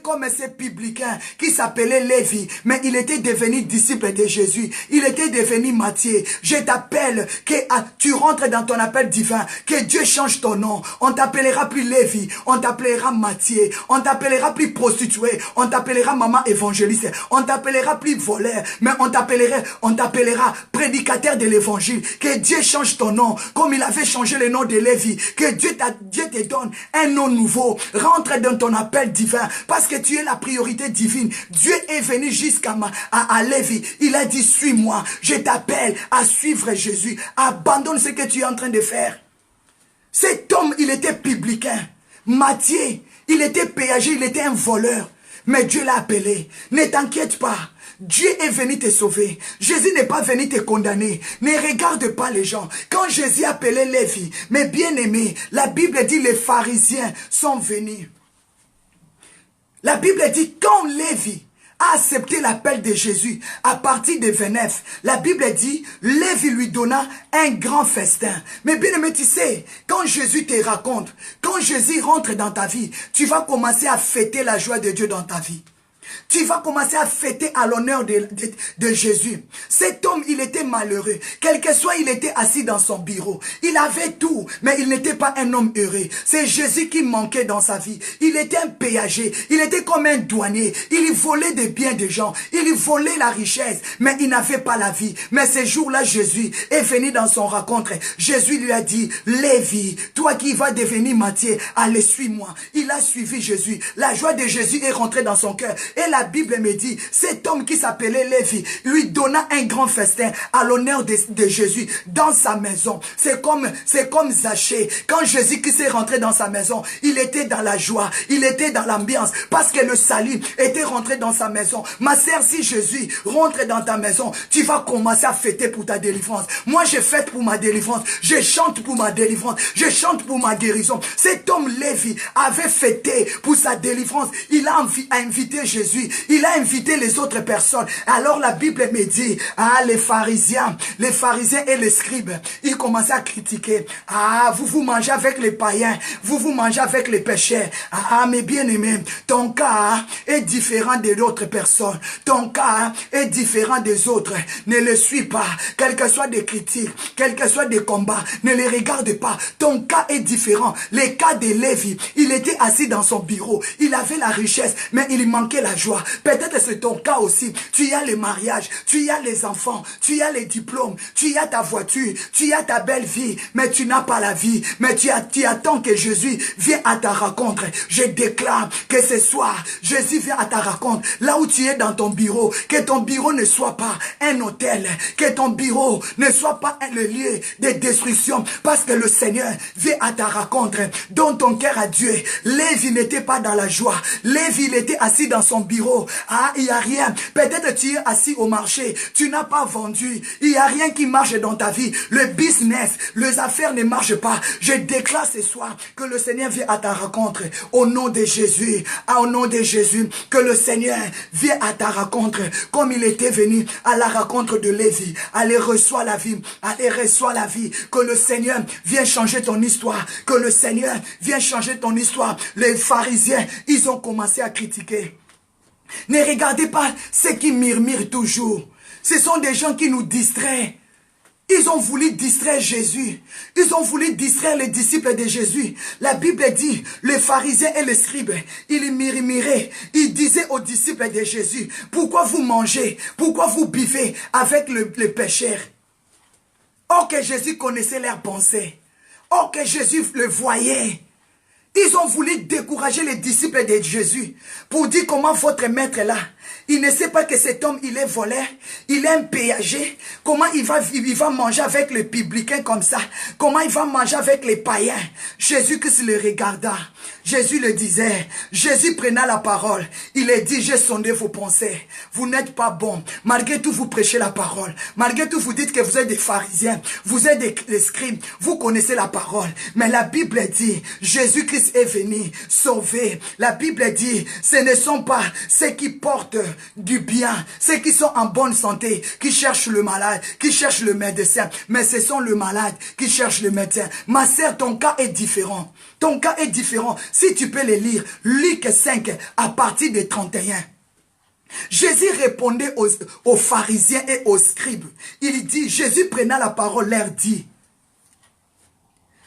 comme ces publicains qui s'appelait Lévi, mais il était devenu disciple de Jésus. Il était devenu Matthieu. Je t'appelle que tu rentres dans ton appel divin, que Dieu change ton nom. On t'appellera plus Lévi, on t'appellera Matthieu, on t'appellera plus prostituée, on t'appellera maman évangéliste, on t'appellera plus voleur, mais on t'appellera prédicateur de l'évangile. Que Dieu change ton nom, comme il avait changé le nom de Lévi. Que Dieu te donne un nom nouveau. Rentre dans ton appel divin, parce que tu es la priorité divine. Dieu est venu jusqu'à Lévi. Il a dit, suis-moi. Je t'appelle à suivre Jésus. Abandonne ce que tu es en train de faire. Cet homme, il était publicain. Matthieu, il était péager, il était un voleur. Mais Dieu l'a appelé. Ne t'inquiète pas. Dieu est venu te sauver. Jésus n'est pas venu te condamner. Ne regarde pas les gens. Quand Jésus appelait Lévi, mes bien-aimés, la Bible dit les pharisiens sont venus. La Bible dit quand Lévi a accepté l'appel de Jésus à partir de 29, la Bible dit Lévi lui donna un grand festin. Mais bien aimé, tu sais, quand Jésus te raconte, quand Jésus rentre dans ta vie, tu vas commencer à fêter la joie de Dieu dans ta vie. Tu vas commencer à fêter à l'honneur de Jésus. Cet homme, il était malheureux. Quel que soit, il était assis dans son bureau. Il avait tout, mais il n'était pas un homme heureux. C'est Jésus qui manquait dans sa vie. Il était un péager. Il était comme un douanier. Il volait des biens des gens. Il volait la richesse, mais il n'avait pas la vie. Mais ce jour-là, Jésus est venu dans son rencontre. Jésus lui a dit, Lévi, toi qui vas devenir Matthieu, allez, suis-moi. Il a suivi Jésus. La joie de Jésus est rentrée dans son cœur. Et la Bible me dit, cet homme qui s'appelait Lévi, lui donna un grand festin à l'honneur de Jésus dans sa maison. C'est comme Zachée. Quand Jésus qui s'est rentré dans sa maison, il était dans la joie, il était dans l'ambiance, parce que le salut était rentré dans sa maison. Ma sœur, si Jésus rentre dans ta maison, tu vas commencer à fêter pour ta délivrance. Moi, je fête pour ma délivrance, je chante pour ma délivrance, je chante pour ma guérison. Cet homme Lévi avait fêté pour sa délivrance. Il a invité Jésus. Il a invité les autres personnes. Alors la Bible me dit, les pharisiens et les scribes, ils commençaient à critiquer. Vous mangez avec les païens, vous mangez avec les pécheurs. Mes bien-aimés, ton cas est différent de d'autres personnes. Ton cas est différent des autres. Ne le suis pas. Quel que soit des critiques, quel que soit des combats, ne les regarde pas. Ton cas est différent. Le cas de Lévi, il était assis dans son bureau. Il avait la richesse, mais il manquait la joie. Peut-être c'est ton cas aussi. Tu as le mariage, tu as les enfants, tu as les diplômes, tu as ta voiture, tu as ta belle vie, mais tu n'as pas la vie. Mais tu attends que Jésus vienne à ta rencontre. Je déclare que ce soir, Jésus vient à ta rencontre. Là où tu es dans ton bureau, que ton bureau ne soit pas un hôtel, que ton bureau ne soit pas le lieu de destruction, parce que le Seigneur vient à ta rencontre. Dans ton cœur à Dieu, Lévi n'était pas dans la joie. Lévi, il était assis dans son bureau. Il n'y a rien. Peut-être tu es assis au marché. Tu n'as pas vendu. Il n'y a rien qui marche dans ta vie. Le business, les affaires ne marchent pas. Je déclare ce soir que le Seigneur vient à ta rencontre. Au nom de Jésus. Au nom de Jésus. Que le Seigneur vient à ta rencontre. Comme il était venu à la rencontre de Lévi. Allez, reçois la vie. Allez, reçois la vie. Que le Seigneur vienne changer ton histoire. Que le Seigneur vienne changer ton histoire. Les pharisiens, ils ont commencé à critiquer. Ne regardez pas ceux qui murmurent toujours. Ce sont des gens qui nous distraient. Ils ont voulu distraire Jésus. Ils ont voulu distraire les disciples de Jésus. La Bible dit, les pharisiens et les scribes, ils murmuraient. Ils disaient aux disciples de Jésus, pourquoi vous mangez, pourquoi vous buvez avec les pécheurs? Or que Jésus connaissait leurs pensées. Or que Jésus le voyait. Ils ont voulu décourager les disciples de Jésus pour dire comment votre maître là, il ne sait pas que cet homme, il est voleur, il est un péager. Comment il va manger avec les publicains comme ça? Comment il va manger avec les païens? Jésus-Christ le regarda. Jésus le disait, Jésus prenait la parole. Il a dit, j'ai sondé vos pensées. Vous n'êtes pas bons. Malgré tout, vous prêchez la parole. Malgré tout, vous dites que vous êtes des pharisiens. Vous êtes des scribes. Vous connaissez la parole. Mais la Bible dit, Jésus-Christ est venu sauver. La Bible dit, ce ne sont pas ceux qui portent du bien, ceux qui sont en bonne santé, qui cherchent le malade, qui cherchent le médecin. Mais ce sont le malade qui cherchent le médecin. Ma sœur, ton cas est différent. Ton cas est différent. Si tu peux les lire, Luc 5 à partir de 31. Jésus répondait aux pharisiens et aux scribes. Il dit, Jésus prenant la parole leur dit,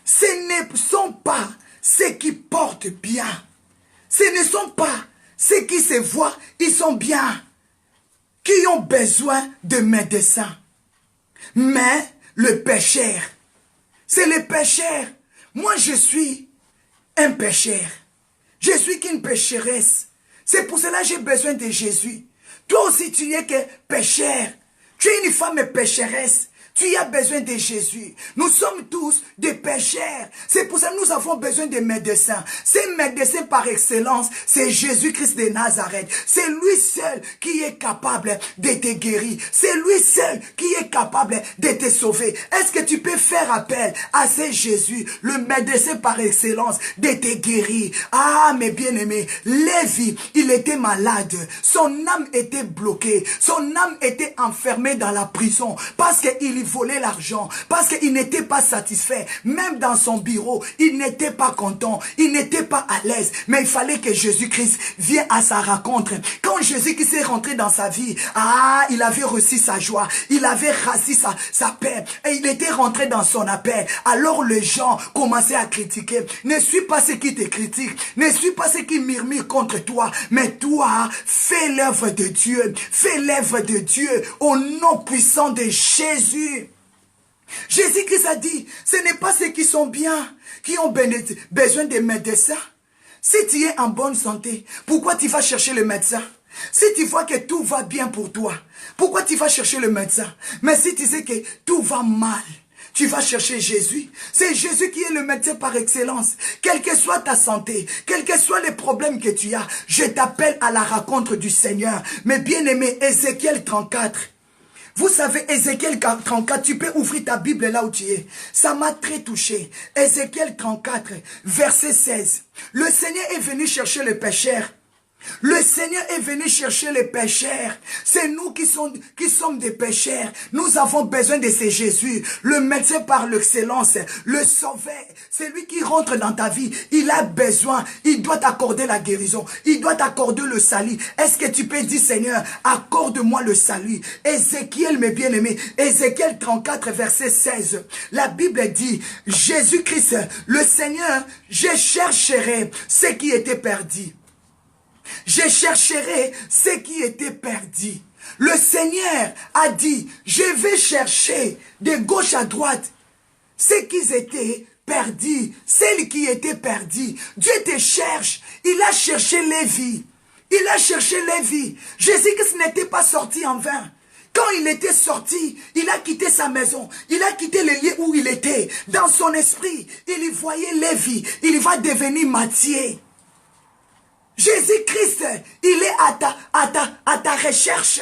ce ne sont pas ceux qui portent bien. Ce ne sont pas ceux qui se voient, ils sont bien, qui ont besoin de médecins. Mais le pécheur, c'est le pécheur. Moi, je suis un pécheur. Je suis qu'une pécheresse. C'est pour cela que j'ai besoin de Jésus. Toi aussi, tu n'es que pécheur. Tu es une femme pécheresse. Tu as besoin de Jésus. Nous sommes tous des pécheurs. C'est pour ça que nous avons besoin de médecins. Ces médecins par excellence, c'est Jésus-Christ de Nazareth. C'est lui seul qui est capable de te guérir. C'est lui seul qui est capable de te sauver. Est-ce que tu peux faire appel à ce Jésus, le médecin par excellence, de te guérir? Ah, mes bien-aimés, Lévi, il était malade. Son âme était bloquée. Son âme était enfermée dans la prison parce qu'il volait l'argent, parce qu'il n'était pas satisfait. Même dans son bureau, il n'était pas content, il n'était pas à l'aise. Mais il fallait que Jésus-Christ vienne à sa rencontre. Quand Jésus-Christ est rentré dans sa vie, il avait reçu sa joie, il avait reçu sa paix, et il était rentré dans son appel. Alors les gens commençaient à critiquer. Ne suis pas ceux qui te critiquent, ne suis pas ceux qui murmurent contre toi, mais toi, fais l'œuvre de Dieu, fais l'œuvre de Dieu au nom puissant de Jésus. Jésus-Christ a dit, ce n'est pas ceux qui sont bien, qui ont besoin de médecins. Si tu es en bonne santé, pourquoi tu vas chercher le médecin? Si tu vois que tout va bien pour toi, pourquoi tu vas chercher le médecin? Mais si tu sais que tout va mal, tu vas chercher Jésus. C'est Jésus qui est le médecin par excellence. Quelle que soit ta santé, quels que soient les problèmes que tu as, je t'appelle à la rencontre du Seigneur. Mais bien-aimé, Ézéchiel 34. Vous savez, Ézéchiel 34, tu peux ouvrir ta Bible là où tu es. Ça m'a très touché. Ézéchiel 34, verset 16. Le Seigneur est venu chercher les pécheurs. Le Seigneur est venu chercher les pécheurs. C'est nous qui sommes des pécheurs. Nous avons besoin de ce Jésus, le médecin par l'excellence, le sauveur. C'est lui qui rentre dans ta vie. Il a besoin. Il doit t'accorder la guérison. Il doit t'accorder le salut. Est-ce que tu peux dire, Seigneur, accorde-moi le salut? Ézéchiel, mes bien-aimés, Ézéchiel 34, verset 16. La Bible dit, Jésus-Christ, le Seigneur, je chercherai ceux qui étaient perdus. Je chercherai ceux qui étaient perdus. Le Seigneur a dit, je vais chercher de gauche à droite ceux qui étaient perdus, celles qui étaient perdues. Dieu te cherche. Il a cherché Lévi. Il a cherché Lévi. Jésus-Christ n'était pas sorti en vain. Quand il était sorti, il a quitté sa maison. Il a quitté le lieu où il était. Dans son esprit, il y voyait Lévi. Il va devenir Matthieu. Jésus-Christ, il est à ta recherche.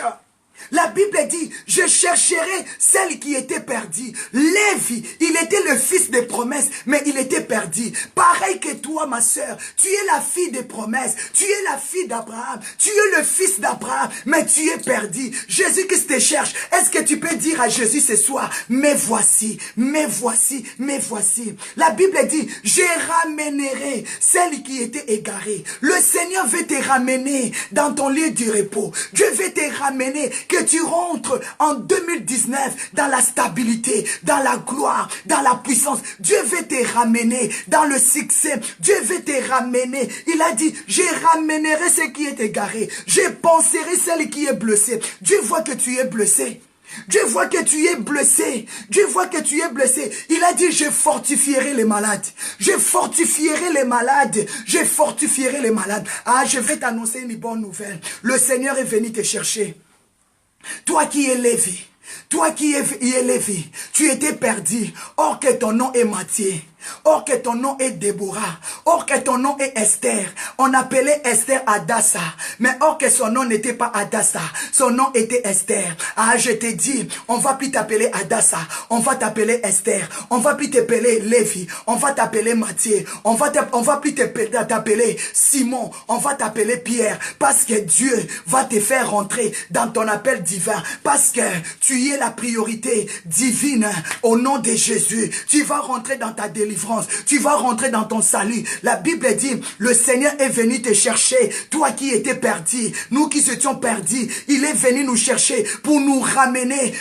La Bible dit, je chercherai celle qui était perdue. Lévi, il était le fils des promesses, mais il était perdu. Pareil que toi, ma soeur, tu es la fille des promesses, tu es la fille d'Abraham, tu es le fils d'Abraham, mais tu es perdu. Jésus-Christ te cherche. Est-ce que tu peux dire à Jésus ce soir, mais voici, mais voici, mais voici. La Bible dit, je ramènerai celle qui était égarée. Le Seigneur veut te ramener dans ton lieu du repos. Dieu veut te ramener, que tu rentres en 2019 dans la stabilité, dans la gloire, dans la puissance. Dieu veut te ramener dans le succès. Dieu veut te ramener. Il a dit, je ramènerai ce qui est égaré. Je penserai celle qui est blessée. Dieu voit que tu es blessé. Dieu voit que tu es blessé. Dieu voit que tu es blessé. Il a dit, je fortifierai les malades. Je fortifierai les malades. Je fortifierai les malades. Ah, je vais t'annoncer une bonne nouvelle. Le Seigneur est venu te chercher. Toi qui es Lévi, toi qui es Lévi, tu étais perdu, or que ton nom est Matthieu. Or que ton nom est Déborah. Or que ton nom est Esther. On appelait Esther Adassa. Mais or que son nom n'était pas Adassa. Son nom était Esther. Ah, je te dis, on va plus t'appeler Adassa. On va t'appeler Esther. On va plus t'appeler Lévi. On va t'appeler Matthieu. On va plus t'appeler Simon. On va t'appeler Pierre. Parce que Dieu va te faire rentrer dans ton appel divin. Parce que tu es la priorité divine au nom de Jésus. Tu vas rentrer dans ta délivrance. Tu vas rentrer dans ton salut. La Bible dit, le Seigneur est venu te chercher. Toi qui étais perdu, nous qui étions perdus, il est venu nous chercher pour nous ramener.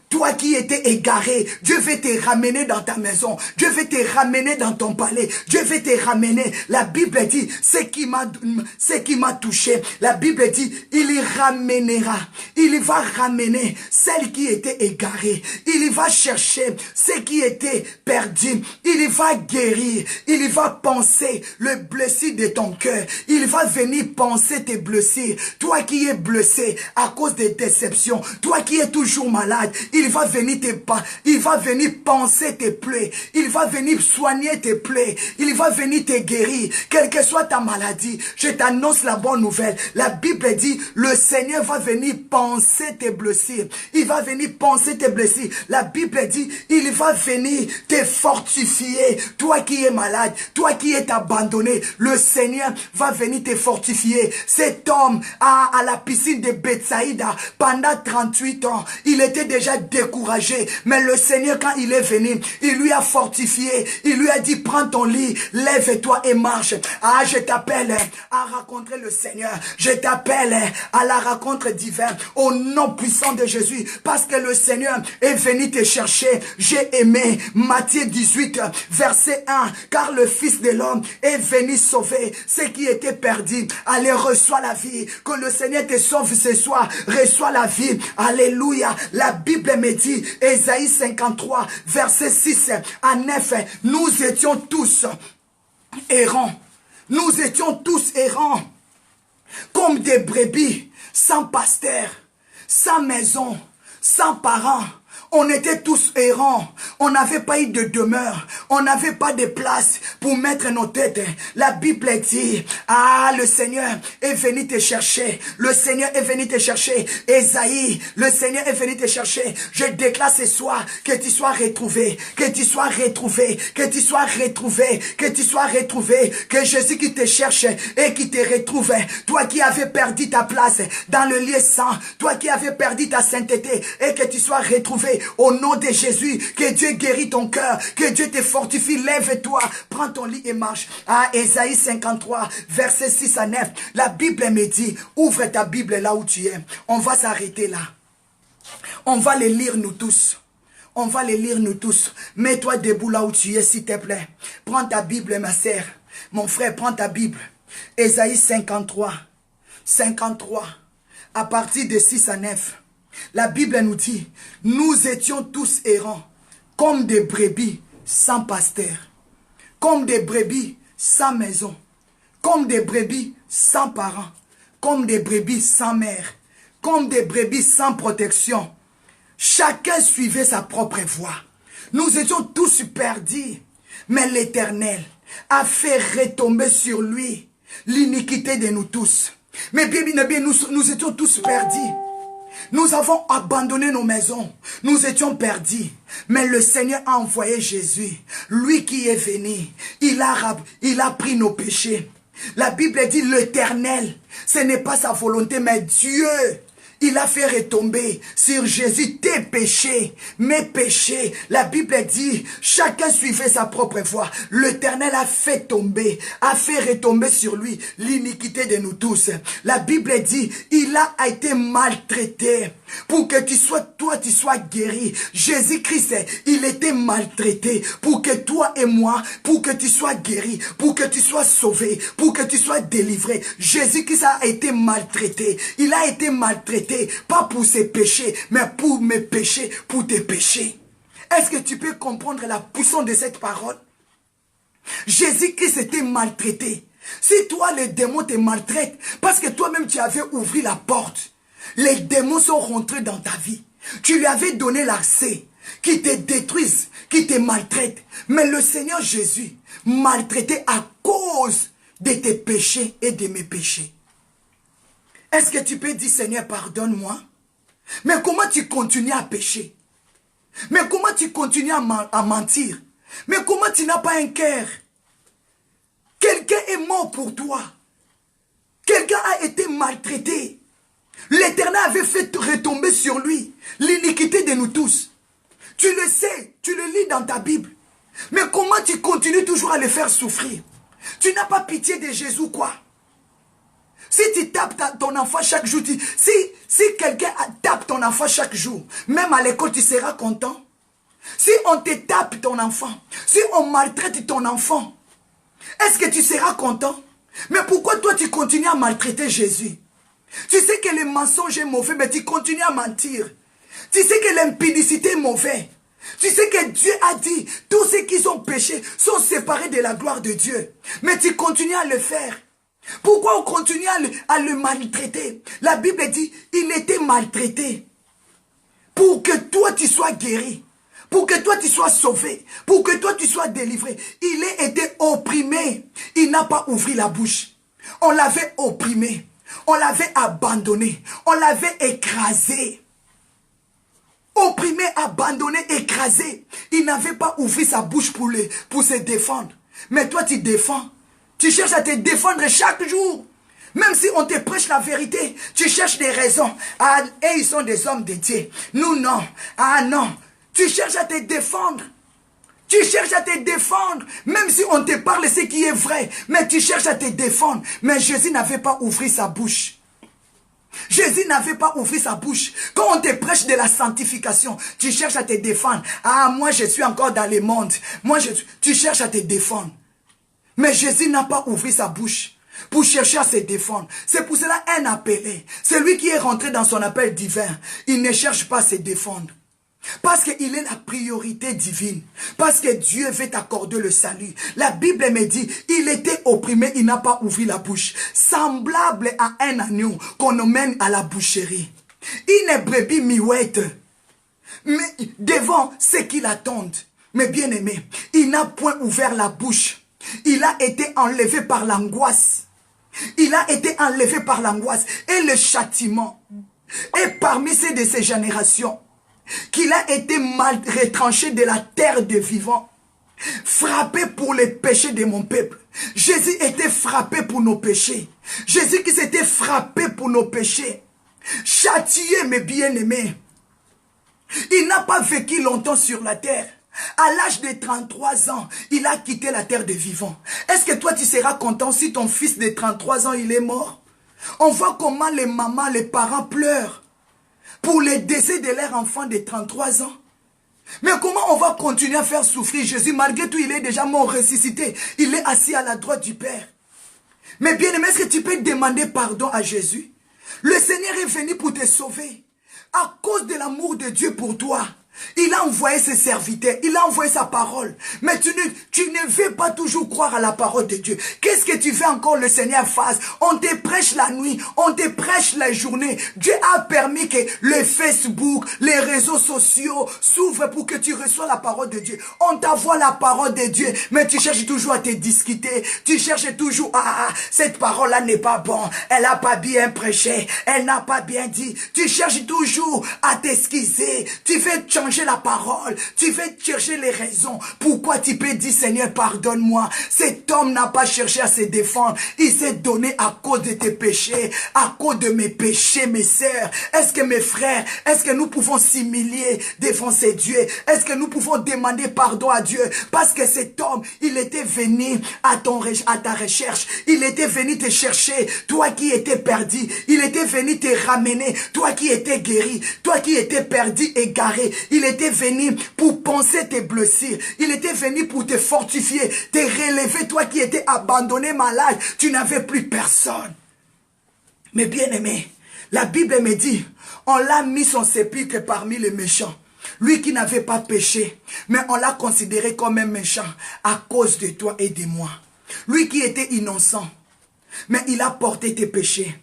Toi qui étais égaré, Dieu veut te ramener dans ta maison. Dieu veut te ramener dans ton palais. Dieu veut te ramener. La Bible dit, ce qui m'a touché. La Bible dit, il y ramènera. Il va ramener celle qui était égarée. Il va chercher ce qui était perdu. Il va guérir. Il va penser le blessé de ton cœur. Il va venir penser tes blessures. Toi qui es blessé à cause des déceptions. Toi qui es toujours malade. Il va venir penser tes plaies. Il va venir soigner tes plaies. Il va venir te guérir. Quelle que soit ta maladie, je t'annonce la bonne nouvelle. La Bible dit, le Seigneur va venir penser tes blessures. Il va venir penser tes blessures. La Bible dit, il va venir te fortifier. Toi qui es malade, toi qui es abandonné, le Seigneur va venir te fortifier. Cet homme à la piscine de Bethsaïda, pendant 38 ans, il était déjà découragé. Mais le Seigneur, quand il est venu, il lui a fortifié. Il lui a dit, prends ton lit, lève-toi et marche. Ah, je t'appelle à rencontrer le Seigneur. Je t'appelle à la rencontre divine au nom puissant de Jésus. Parce que le Seigneur est venu te chercher. J'ai aimé Matthieu 18, verset 1. Car le Fils de l'homme est venu sauver ceux qui étaient perdus. Allez, reçois la vie. Que le Seigneur te sauve ce soir. Reçois la vie. Alléluia. La Bible me dit, Ésaïe 53, verset 6 à 9, nous étions tous errants. Nous étions tous errants, comme des brebis, sans pasteur, sans maison, sans parents. On était tous errants. On n'avait pas eu de demeure. On n'avait pas de place pour mettre nos têtes. La Bible dit, ah, le Seigneur est venu te chercher. Le Seigneur est venu te chercher. Ésaïe, le Seigneur est venu te chercher. Je déclare ce soir que tu sois retrouvé. Que tu sois retrouvé. Que tu sois retrouvé. Que tu sois retrouvé. Que Jésus qui te cherche et qui te retrouve. Toi qui avais perdu ta place dans le lieu saint. Toi qui avais perdu ta sainteté et que tu sois retrouvé. Au nom de Jésus, que Dieu guérit ton cœur, que Dieu te fortifie, lève-toi, prends ton lit et marche. Ah, Ésaïe 53, verset 6 à 9, la Bible me dit, ouvre ta Bible là où tu es. On va s'arrêter là. On va les lire nous tous. On va les lire nous tous. Mets-toi debout là où tu es, s'il te plaît. Prends ta Bible, ma sœur. Mon frère, prends ta Bible. Ésaïe 53, 53, à partir de 6 à 9. La Bible nous dit, nous étions tous errants, comme des brebis sans pasteur, comme des brebis sans maison, comme des brebis sans parents, comme des brebis sans mère, comme des brebis sans protection. Chacun suivait sa propre voie. Nous étions tous perdus, mais l'Éternel a fait retomber sur lui l'iniquité de nous tous. Mais bien, nous étions tous perdus. Nous avons abandonné nos maisons. Nous étions perdus. Mais le Seigneur a envoyé Jésus. Lui qui est venu. Il a pris nos péchés. La Bible dit l'Éternel. Ce n'est pas sa volonté, mais Dieu. Il a fait retomber sur Jésus tes péchés, mes péchés. La Bible dit, chacun suivait sa propre voie. L'Éternel a fait retomber sur lui l'iniquité de nous tous. La Bible dit, il a été maltraité pour que tu sois guéri. Jésus-Christ, il était maltraité pour que toi et moi, pour que tu sois guéri, pour que tu sois sauvé, pour que tu sois délivré. Jésus-Christ a été maltraité. Il a été maltraité. Pas pour ses péchés, mais pour mes péchés, pour tes péchés. Est-ce que tu peux comprendre la puissance de cette parole? Jésus-Christ était maltraité. Si toi, les démons te maltraitent, parce que toi-même tu avais ouvert la porte, les démons sont rentrés dans ta vie. Tu lui avais donné l'accès. qui te détruisent, qui te maltraitent. Mais le Seigneur Jésus maltraitait à cause de tes péchés et de mes péchés. Est-ce que tu peux dire, Seigneur, pardonne-moi? Mais comment tu continues à pécher? Mais comment tu continues à mentir? Mais comment tu n'as pas un cœur? Quelqu'un est mort pour toi. Quelqu'un a été maltraité. L'Éternel avait fait retomber sur lui l'iniquité de nous tous. Tu le sais, tu le lis dans ta Bible. Mais comment tu continues toujours à le faire souffrir? Tu n'as pas pitié de Jésus, quoi? Si tu tapes ton enfant chaque jour, si quelqu'un tape ton enfant chaque jour, même à l'école, tu seras content. Si on te tape ton enfant, si on maltraite ton enfant, est-ce que tu seras content? Mais pourquoi toi tu continues à maltraiter Jésus? Tu sais que le mensonge est mauvais, mais tu continues à mentir. Tu sais que l'impudicité est mauvais. Tu sais que Dieu a dit, tous ceux qui ont péché sont séparés de la gloire de Dieu. Mais tu continues à le faire. Pourquoi on continue à le maltraiter? La Bible dit, il était maltraité. Pour que toi tu sois guéri. Pour que toi tu sois sauvé. Pour que toi tu sois délivré. Il a été opprimé. Il n'a pas ouvert la bouche. On l'avait opprimé. On l'avait abandonné. On l'avait écrasé. Opprimé, abandonné, écrasé. Il n'avait pas ouvert sa bouche pour se défendre. Mais toi tu défends. Tu cherches à te défendre chaque jour. Même si on te prêche la vérité, tu cherches des raisons. Ah, et ils sont des hommes de Dieu. Nous, non. Ah, non. Tu cherches à te défendre. Tu cherches à te défendre. Même si on te parle ce qui est vrai. Mais tu cherches à te défendre. Mais Jésus n'avait pas ouvert sa bouche. Jésus n'avait pas ouvert sa bouche. Quand on te prêche de la sanctification, tu cherches à te défendre. Ah, moi je suis encore dans le monde. Tu cherches à te défendre. Mais Jésus n'a pas ouvert sa bouche pour chercher à se défendre. C'est pour cela un appelé. Celui qui est rentré dans son appel divin, il ne cherche pas à se défendre. Parce qu'il est la priorité divine. Parce que Dieu veut t'accorder le salut. La Bible me dit, il était opprimé, il n'a pas ouvert la bouche. Semblable à un agneau qu'on emmène à la boucherie. Une brebis muette. Mais devant ceux qui l'attendent. Mais bien aimé, il n'a point ouvert la bouche. Il a été enlevé par l'angoisse. Il a été enlevé par l'angoisse et le châtiment. Et parmi ces générations, qu'il a été mal retranché de la terre des vivants, frappé pour les péchés de mon peuple. Jésus était frappé pour nos péchés. Jésus qui s'était frappé pour nos péchés. Châtié, mes bien-aimés. Il n'a pas vécu longtemps sur la terre. À l'âge de 33 ans, il a quitté la terre des vivants. Est-ce que toi tu seras content si ton fils de 33 ans il est mort? On voit comment les mamans, les parents pleurent pour le décès de leur enfant de 33 ans. Mais comment on va continuer à faire souffrir Jésus? Malgré tout, il est déjà mort, ressuscité. Il est assis à la droite du Père. Mais bien aimé, est-ce que tu peux demander pardon à Jésus? Le Seigneur est venu pour te sauver. À cause de l'amour de Dieu pour toi. Il a envoyé ses serviteurs, il a envoyé sa parole. Mais tu ne veux pas toujours croire à la parole de Dieu. Qu'est-ce que tu veux encore le Seigneur fasse? On te prêche la nuit, on te prêche la journée. Dieu a permis que le Facebook, les réseaux sociaux s'ouvrent pour que tu reçoives la parole de Dieu. On t'envoie la parole de Dieu, mais tu cherches toujours à te discuter. Tu cherches toujours, cette parole-là n'est pas bonne. Elle n'a pas bien prêché, elle n'a pas bien dit. Tu cherches toujours à t'excuser. Tu veux changer la parole, tu veux chercher les raisons. Pourquoi tu peux dire Seigneur pardonne-moi? Cet homme n'a pas cherché à se défendre. Il s'est donné à cause de tes péchés, à cause de mes péchés, mes sœurs. Est-ce que mes frères, est-ce que nous pouvons s'humilier devant ces dieux? Est-ce que nous pouvons demander pardon à Dieu? Parce que cet homme, il était venu à ta recherche. Il était venu te chercher, toi qui étais perdu. Il était venu te ramener, toi qui étais guéri, toi qui étais perdu, égaré. Il était venu pour penser tes blessures. Il était venu pour te fortifier, te relever. Toi qui étais abandonné, malade, tu n'avais plus personne. Mais bien aimé, la Bible me dit, on l'a mis son sépulcre parmi les méchants. Lui qui n'avait pas péché, mais on l'a considéré comme un méchant à cause de toi et de moi. Lui qui était innocent, mais il a porté tes péchés.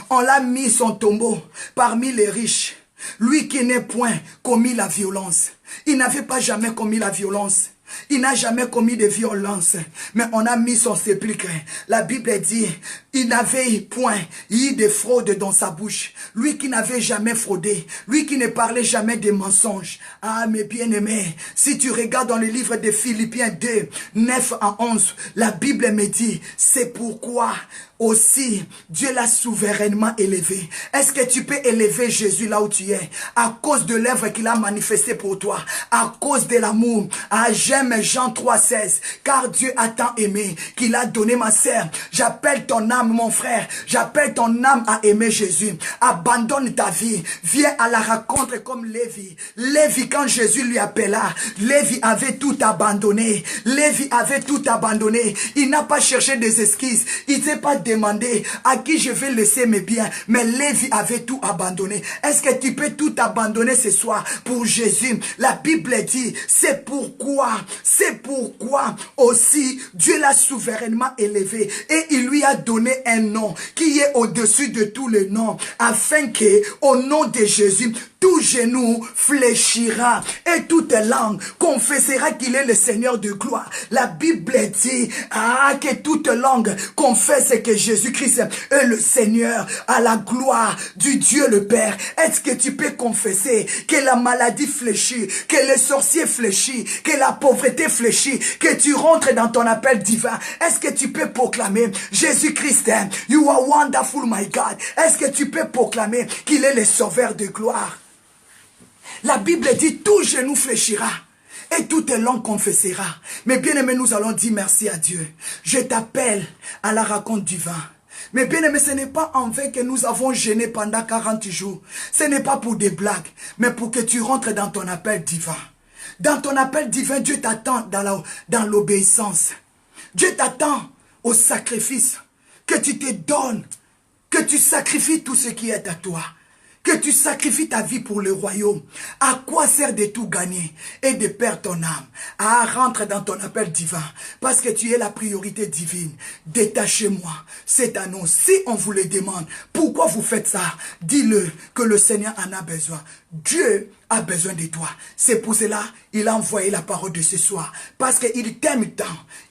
On l'a mis son tombeau parmi les riches. Lui qui n'est point commis la violence. Il n'avait pas jamais commis la violence. Il n'a jamais commis de violence, mais on a mis son sépulcre. La Bible dit, il n'avait point eu de fraude dans sa bouche. Lui qui n'avait jamais fraudé, lui qui ne parlait jamais de mensonges. Ah, mes bien-aimés, si tu regardes dans le livre de Philippiens 2, 9 à 11, la Bible me dit, c'est pourquoi aussi Dieu l'a souverainement élevé. Est-ce que tu peux élever Jésus là où tu es? À cause de l'œuvre qu'il a manifestée pour toi, à cause de l'amour. Ah, j'aime Jean 3,16, car Dieu a tant aimé qu'il a donné ma sœur. J'appelle ton âme, mon frère, j'appelle ton âme à aimer Jésus. Abandonne ta vie, viens à la rencontre comme Lévi. Lévi, quand Jésus lui appela, Lévi avait tout abandonné. Lévi avait tout abandonné. Il n'a pas cherché des excuses. Il ne s'est pas demandé à qui je vais laisser mes biens. Mais Lévi avait tout abandonné. Est-ce que tu peux tout abandonner ce soir pour Jésus? La Bible dit, c'est pourquoi aussi Dieu l'a souverainement élevé et il lui a donné un nom qui est au-dessus de tous les noms, afin que au nom de Jésus, tout genou fléchira et toute langue confessera qu'il est le Seigneur de gloire. La Bible dit que toute langue confesse que Jésus-Christ est le Seigneur, à la gloire du Dieu le Père. Est-ce que tu peux confesser que la maladie fléchit, que les sorciers fléchissent, que la pauvreté fléchit, que tu rentres dans ton appel divin? Est-ce que tu peux proclamer Jésus-Christ, you are wonderful my God? Est-ce que tu peux proclamer qu'il est le sauveur de gloire? La Bible dit, tout genou fléchira et toute langue confessera. Mais bien aimé, nous allons dire merci à Dieu. Je t'appelle à la rencontre du vin. Mais bien aimé, ce n'est pas en vain que nous avons jeûné pendant 40 jours. Ce n'est pas pour des blagues, mais pour que tu rentres dans ton appel divin. Dans ton appel divin, Dieu t'attend dans l'obéissance. Dieu t'attend au sacrifice. Que tu te donnes, que tu sacrifies tout ce qui est à toi. Que tu sacrifies ta vie pour le royaume. À quoi sert de tout gagner et de perdre ton âme? À rentrer dans ton appel divin. Parce que tu es la priorité divine. Détachez-moi cet annonce. Si on vous le demande, pourquoi vous faites ça? Dis-le que le Seigneur en a besoin. Dieu a besoin de toi. C'est pour cela il a envoyé la parole de ce soir. Parce qu'il t'aime tant.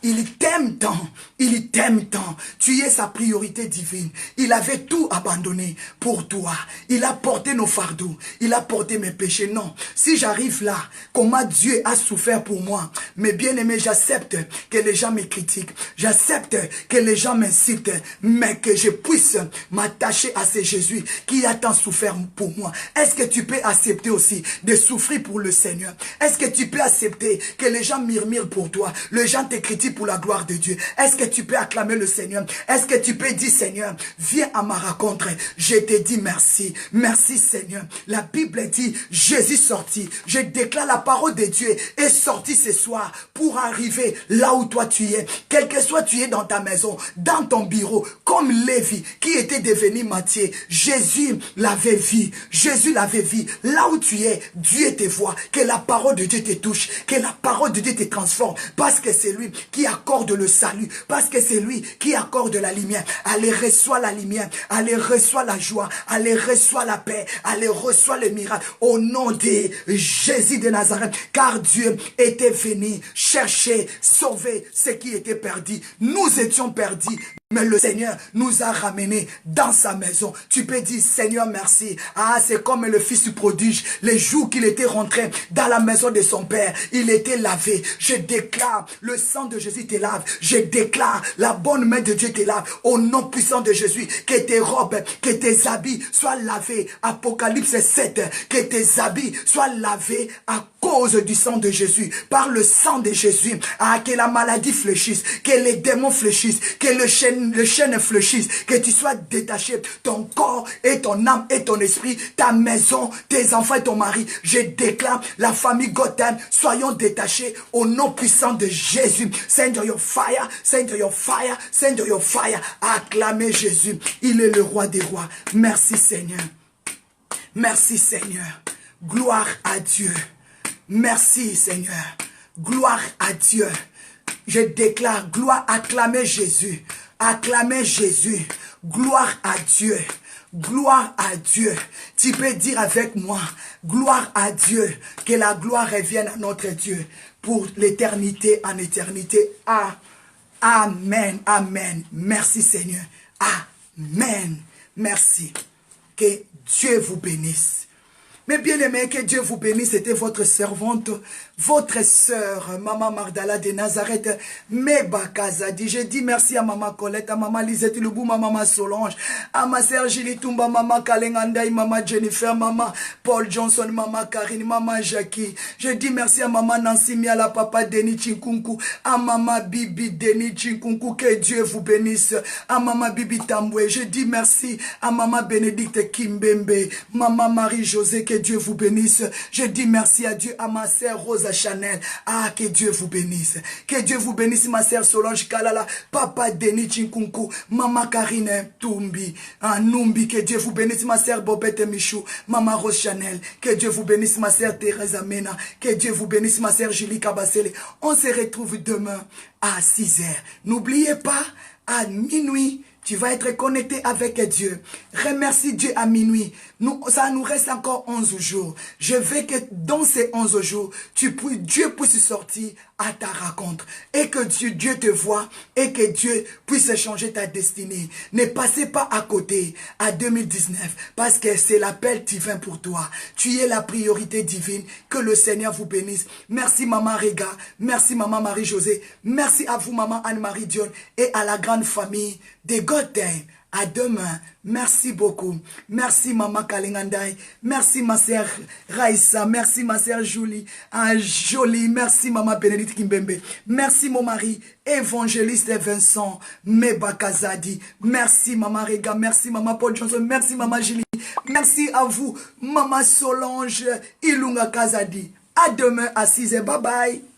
Il t'aime tant. Il t'aime tant. Tu es sa priorité divine. Il avait tout abandonné pour toi. Il a porté nos fardeaux. Il a porté mes péchés. Non. Si j'arrive là, comment Dieu a souffert pour moi. Mais bien aimé, j'accepte que les gens me critiquent. J'accepte que les gens m'insultent. Mais que je puisse m'attacher à ce Jésus qui a tant souffert pour moi. Est-ce que tu peux accepter aussi de souffrir pour le Seigneur? Est-ce que tu peux accepter que les gens murmurent pour toi? Les gens te critiquent pour la gloire de Dieu. Est-ce que tu peux acclamer le Seigneur? Est-ce que tu peux dire, Seigneur, viens à ma rencontre. Je te dis merci. Merci Seigneur. La Bible dit, Jésus sortit. Je déclare la parole de Dieu est sortie ce soir pour arriver là où toi tu es. Quel que soit tu es dans ta maison, dans ton bureau, comme Lévi qui était devenu Matthieu. Jésus l'avait vu. Jésus l'avait vu. Là où tu es, Dieu te voit. Que la parole de Dieu te touche. Que la parole de Dieu te transforme. Parce que c'est lui qui accorde le salut. Parce que c'est lui qui accorde la lumière. Allez, reçois la lumière. Allez, reçois la joie. Allez, reçois la paix. Allez, reçois le miracle. Au nom de Jésus de Nazareth. Car Dieu était venu chercher, sauver ce qui était perdu. Nous étions perdus. Mais le Seigneur nous a ramenés dans sa maison. Tu peux dire, Seigneur, merci. Ah, c'est comme le fils prodige. Les jours qu'il était rentré dans la maison de son père, il était lavé. Je déclare, le sang de Jésus te lave. Je déclare, la bonne main de Dieu te lave. Au nom puissant de Jésus, que tes robes, que tes habits soient lavés. Apocalypse 7, que tes habits soient lavés à cause du sang de Jésus. Par le sang de Jésus, ah, que la maladie fléchisse, que les démons fléchissent, que le chêne fléchisse, que tu sois détaché, ton corps et ton âme et ton esprit, ta maison, tes enfants et ton mari. Je déclare la famille Gotham, soyons détachés au nom puissant de Jésus. Send your fire, send your fire, send your fire. Acclamez Jésus, il est le roi des rois. Merci Seigneur. Merci Seigneur. Gloire à Dieu. Merci Seigneur. Gloire à Dieu. Je déclare, gloire, acclamez Jésus. Acclamez Jésus. Gloire à Dieu. Gloire à Dieu. Tu peux dire avec moi, gloire à Dieu. Que la gloire revienne à notre Dieu pour l'éternité en éternité. Amen, amen. Merci Seigneur. Amen. Merci. Que Dieu vous bénisse. Mais bien aimé, que Dieu vous bénisse. C'était votre servante, votre sœur, Maman Mardala de Nazareth, Meba Kazadi. Je dis merci à Maman Colette, à Maman Lisette Loubou, à Maman Solange, à ma sœur Julie Toumba, Maman Kalengandaï, Maman Jennifer, Maman Paul Johnson, Maman Karine, Maman Jackie. Je dis merci à Maman Nancy Miala, Papa Denis Chinkunku, à Maman Bibi Denis Chinkunku. Que Dieu vous bénisse. À Maman Bibi Tamboué. Je dis merci à Maman Bénédicte Kimbembe, Maman Marie-José. Que Dieu vous bénisse. Je dis merci à Dieu, à ma sœur Rosa Chanel. Que Dieu vous bénisse. Que Dieu vous bénisse, ma sœur Solange Kalala, Papa Denis Chinkunku, Maman Karine Toumbi, Numbi. Que Dieu vous bénisse, ma sœur Bobette Michou, Maman Rose Chanel. Que Dieu vous bénisse, ma sœur Thérèse Mena. Que Dieu vous bénisse, ma sœur Julie Kabasele. On se retrouve demain à 6 h. N'oubliez pas, à minuit, tu vas être connecté avec Dieu. Remercie Dieu à minuit. Ça nous reste encore 11 jours. Je veux que dans ces 11 jours, Dieu puisse sortir à ta rencontre. Et que Dieu te voie. Et que Dieu puisse changer ta destinée. Ne passez pas à côté à 2019. Parce que c'est l'appel divin pour toi. Tu es la priorité divine. Que le Seigneur vous bénisse. Merci Maman Rega. Merci Maman Marie-José. Merci à vous Maman Anne-Marie Dion. Et à la grande famille de God Time. À demain. Merci beaucoup. Merci Maman Kalingandai. Merci ma sœur Raïssa. Merci ma sœur Julie. Jolie. Merci Maman Bénédicte Kimbembe. Merci mon mari évangéliste Vincent Mebakazadi. Merci Maman Rega. Merci Maman Paul Johnson. Merci Maman Julie. Merci à vous Maman Solange Ilunga Kazadi. À demain à 6 h. Bye bye.